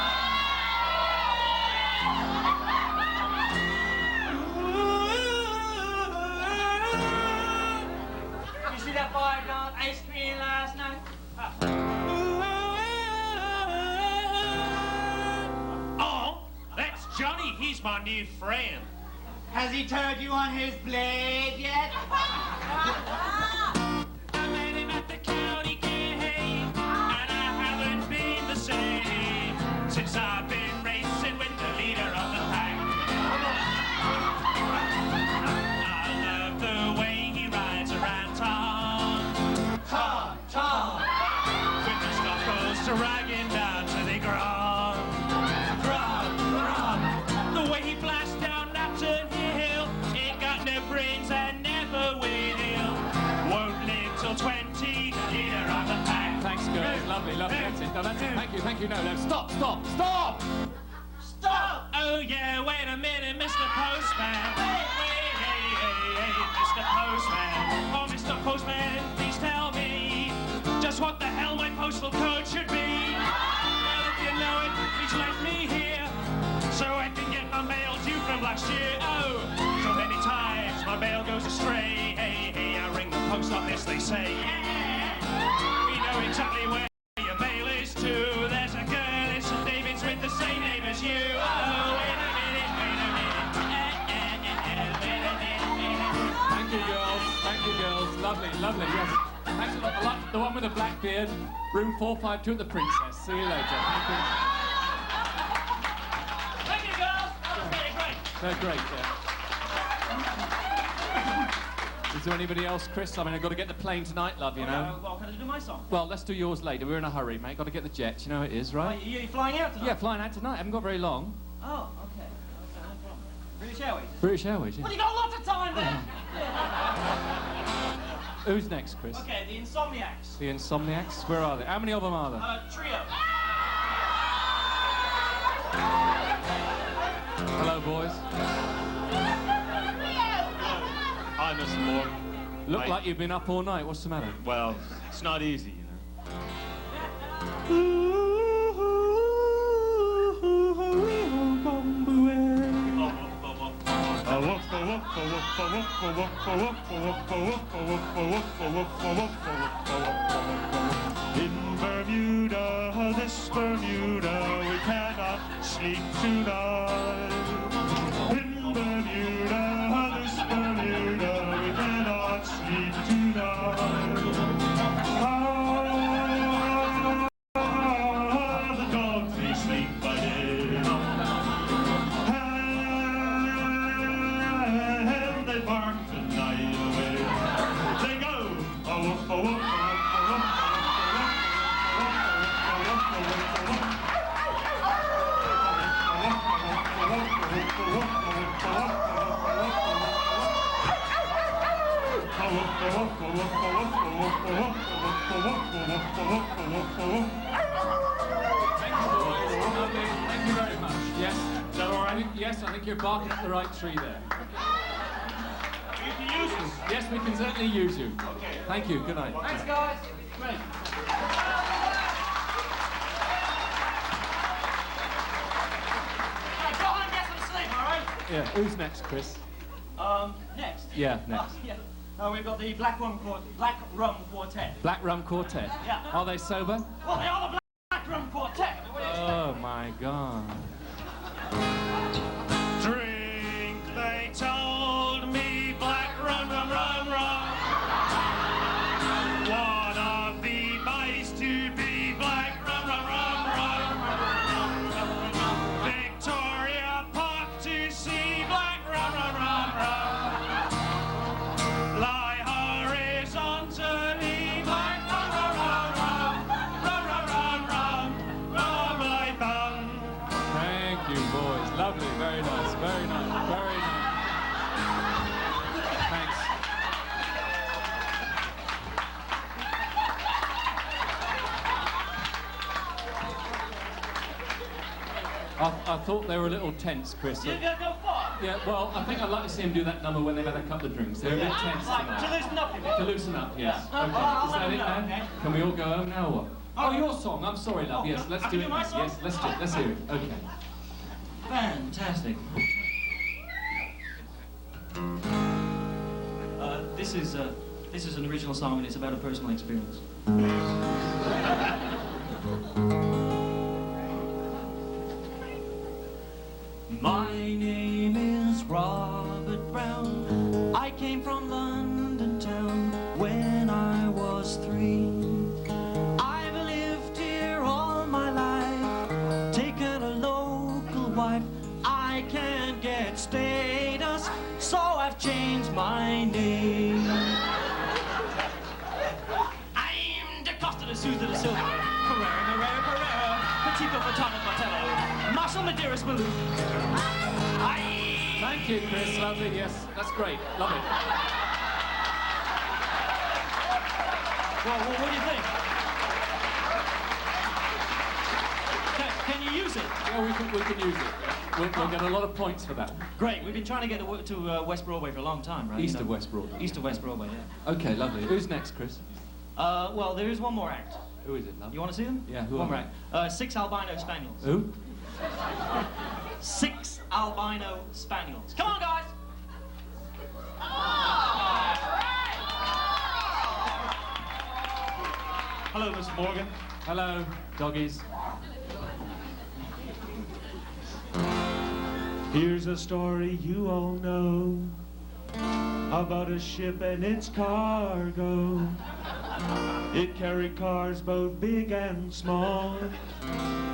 You see that $5 ice cream last night? Oh, that's Johnny. He's my new friend. Has he turned you on his blade yet? I met him at the county game, and I haven't been the same since I've been racing with the leader of the pack. I love the way he rides around town. Tom, with the snuffles dragging down to the ground. The way he blasts down Napton Hill, ain't got no brains and never will. Won't live till 20, leader of the pack. Thanks, girls. Lovely. That's it. No, that's it. Thank you. No, stop! Stop! Oh, yeah, wait a minute, Mr. Postman. Wait, hey, Mr. Postman. Oh, Mr. Postman, please tell me just what the hell my postal code should be. Well, if you know it, please let me hear so I can get my mail due from last year. Oh, so many times my mail goes astray. Hey, I ring the post office, they say, we know exactly where your mail is to. There's a girl in St. David's with the same name as you. Oh, wait a minute. Thank you, girls. Lovely, yes. Thanks a lot. The one with the black beard, room 452 at the Princess. See you later. Thank you. Thank you, girls. That was really great. They're great, yeah. Is there anybody else, Chris? I mean, I've got to get the plane tonight, love, you know. Well, can I do my song? Well, let's do yours later. We're in a hurry, mate. Got to get the jet. You know how it is, right? Are you flying out tonight? Yeah, flying out tonight. I haven't got very long. Oh, okay. No problem. British Airways? British Airways, yeah. Well, you got lots of time then. Who's next, Chris? Okay, the Insomniacs. The Insomniacs? Where are they? How many of them are there? Trio. Hello, boys. Hi, Mr. Moore. Look like you've been up all night. What's the matter? Well, it's not easy, you know. In Bermuda, this Bermuda, we cannot sleep tonight. In Bermuda, this Bermuda, we cannot sleep tonight. The dogs, they sleep by day. And they bark the night away. They go, Thank you very much. Yes? Is that all right? Yes, I think you're barking up the right tree there. You can use us. Yes, we can certainly use you. Okay. Thank you. Good night. Thanks, guys. Great. Hey, go home and get some sleep, all right? Yeah, who's next, Chris? Next. Yeah, next. Yeah. We've got the Black Rum Quartet. Black Rum Quartet. Yeah. Are they sober? Well, they are the Black Rum Quartet. I mean, what do you expect? Oh, my God. drink, they told me, black rum, rum, rum, rum. One of the mice to be black rum, rum, rum, rum. Victoria Park to see black rum, rum, rum, rum. Lie horizontally, black rum, rum, rum, rum. Rum, rum, rum, rum, rum, I found. I thought they were a little tense, Chris. You go far. Yeah, well, I think I'd like to see him do that number when they've had a couple of drinks. They're a bit tense tonight. To loosen up a bit. To loosen up, yes. Yeah. Okay. I'll Is that let it, them know, man? okay? Can we all go home now or what? Oh, your song. I'm sorry, love. Yes, let's do it. my song? Yes, let's do it. Let's hear it. Okay. Fantastic. This is an original song and it's about a personal experience. My name is Robert Brown. I came from London town when I was 3. I've lived here all my life, taken a local wife. I can't get status, so I've changed my name. I'm DeCosta de Souza de Silva, Carrera, Patico Fatana Martello, Marshall Medeiros Baloo. Thank you, Chris. Lovely. Yes, that's great. Love it. Well, what do you think? Can you use it? Yeah, we can use it. We'll get a lot of points for that. Great. We've been trying to get to West Broadway for a long time, right? East of West Broadway. East of West Broadway, yeah. Okay, lovely. Who's next, Chris? Well, there is one more act. Who is it, love? You want to see them? Yeah, who One are more act. 6 albino spaniels. Who? 6 albino spaniels. Come on, guys! Hello, Miss Morgan. Hello, doggies. Here's a story you all know about a ship and its cargo. It carried cars both big and small.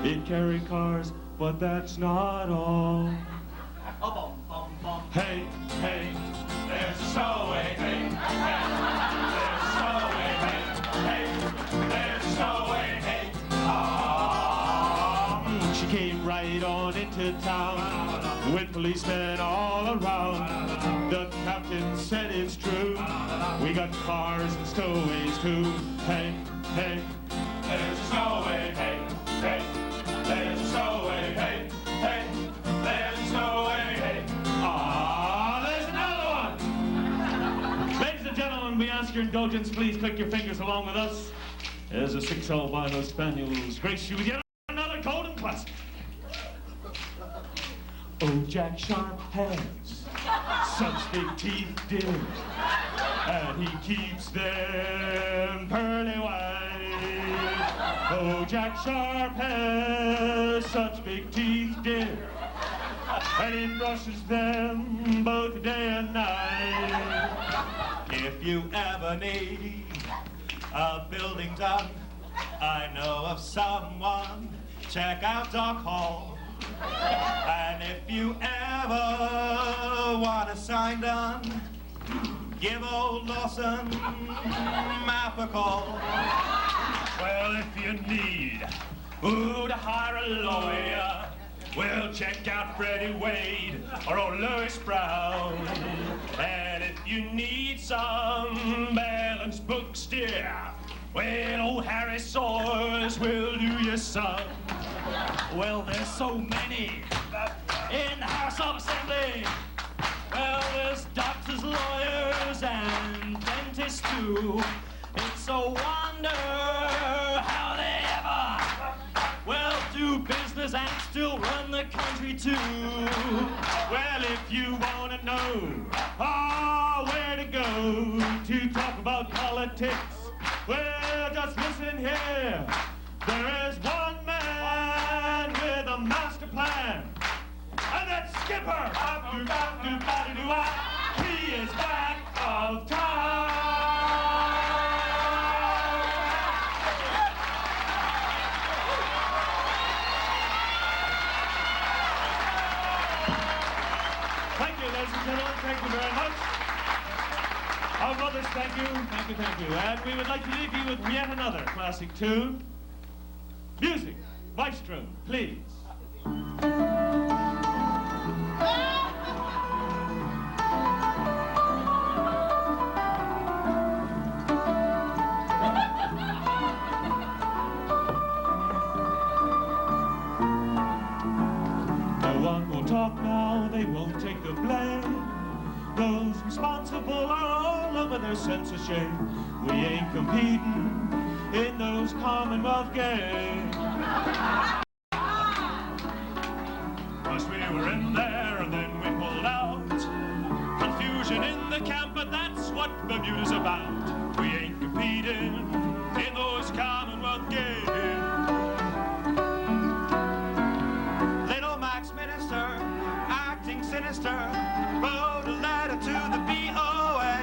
It carried cars, but that's not all. Hey, hey, there's a stowaway, hey, hey, there's a stowaway, hey, hey, there's a stowaway, hey. She came right on into town with policemen all around. The captain said it's true, we got cars and stowaways too. Hey, hey, there's a stowaway, hey, hey, there's a stowaway, hey, hey, there's a stowaway, hey. There's another one! Ladies and gentlemen, we ask your indulgence, please click your fingers along with us as the 6 albino spaniels grace you with yet another golden classic. Oh, Jack Sharp has such big teeth, dear, and he keeps them pearly white. Oh, Jack Sharp has such big teeth, dear, and he brushes them both day and night. If you ever need a building done, I know of someone. Check out Doc Hall. And if you ever want a sign done, give old Lawson Map a call. Well, if you need to hire a lawyer, well, check out Freddie Wade or old Louis Brown. And if you need some balanced books, dear, well, old Harry Sawers will do you some. Well, there's so many in the House of Assembly. Well, there's doctors, lawyers, and dentists too. It's a wonder how they ever, well, do business and still run the country too. Well, if you want to know where to go to talk about politics, well, just listen here. There is one man with a master plan, and that's Skipper. He is back of town. Thank you, ladies and gentlemen. Thank you very much. Our brothers, thank you, thank you, thank you. And we would like to leave you with yet another classic tune. Music, maestro, please. responsible are all over their sense of shame. We ain't competing in those Commonwealth games. First we were in there and then we pulled out. Confusion in the camp, but that's what Bermuda's about. We ain't competing in those Commonwealth games. Little Max Minister, acting sinister, wrote a letter to the BOA.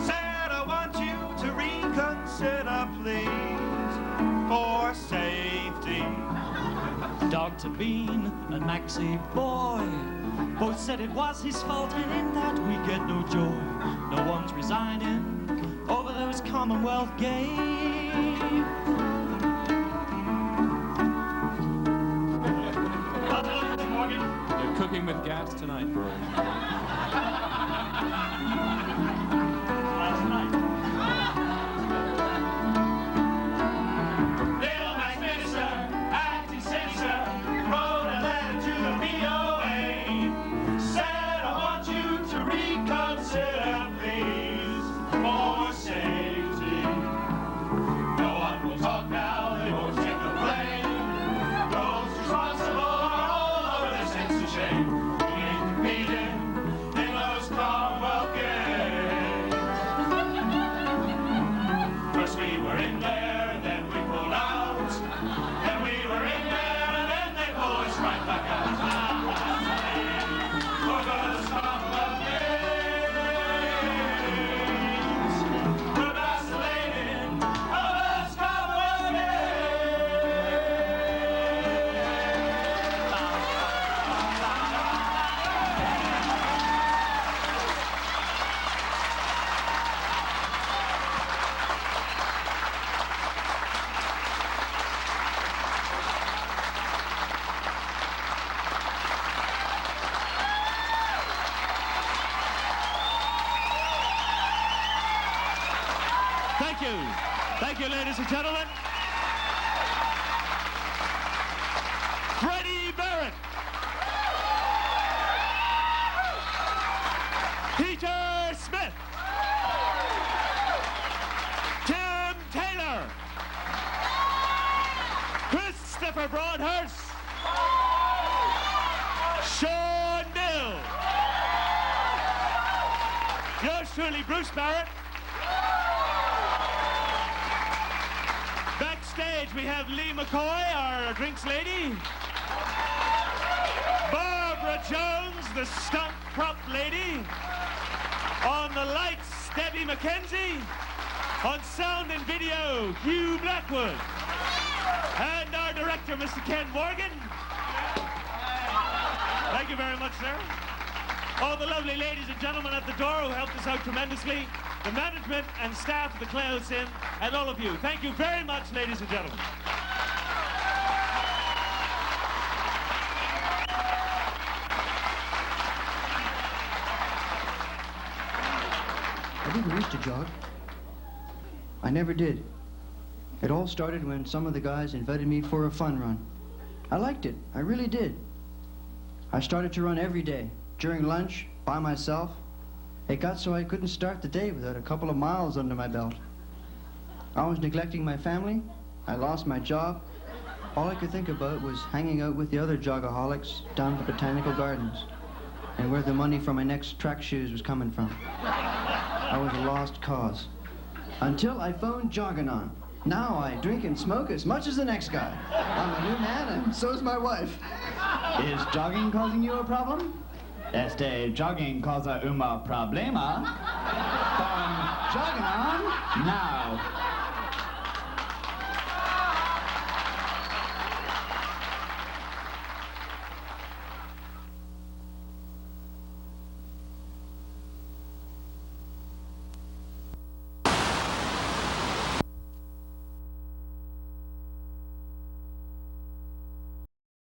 Said, I want you to reconsider, please, for safety. Dr. Bean and Maxie Boy both said it was his fault, and in that we get no joy. No one's resigning over those Commonwealth games. They're cooking with gas tonight, bro. Thank you, ladies and gentlemen. Freddie Barrett. Peter Smith. Tim Taylor. Christopher Broadhurst. Sean Mill. Yours truly, Bruce Barrett. Backstage, we have Lee McCoy, our drinks lady. Barbara Jones, the stunt prop lady. On the lights, Debbie McKenzie. On sound and video, Hugh Blackwood. And our director, Mr. Ken Morgan. Thank you very much, sir. All the lovely ladies and gentlemen at the door who helped us out tremendously. The management and staff of the Clayhouse Inn, and all of you. Thank you very much, ladies and gentlemen. I didn't used to jog. I never did. It all started when some of the guys invited me for a fun run. I liked it. I really did. I started to run every day, during lunch, by myself. It got so I couldn't start the day without a couple of miles under my belt. I was neglecting my family. I lost my job. All I could think about was hanging out with the other jogaholics down at the Botanical Gardens and where the money for my next track shoes was coming from. I was a lost cause. Until I phoned Jogging On. Now I drink and smoke as much as the next guy. I'm a new man and so's my wife. Is jogging causing you a problem? Jogging causa uma problema. Jogging On now.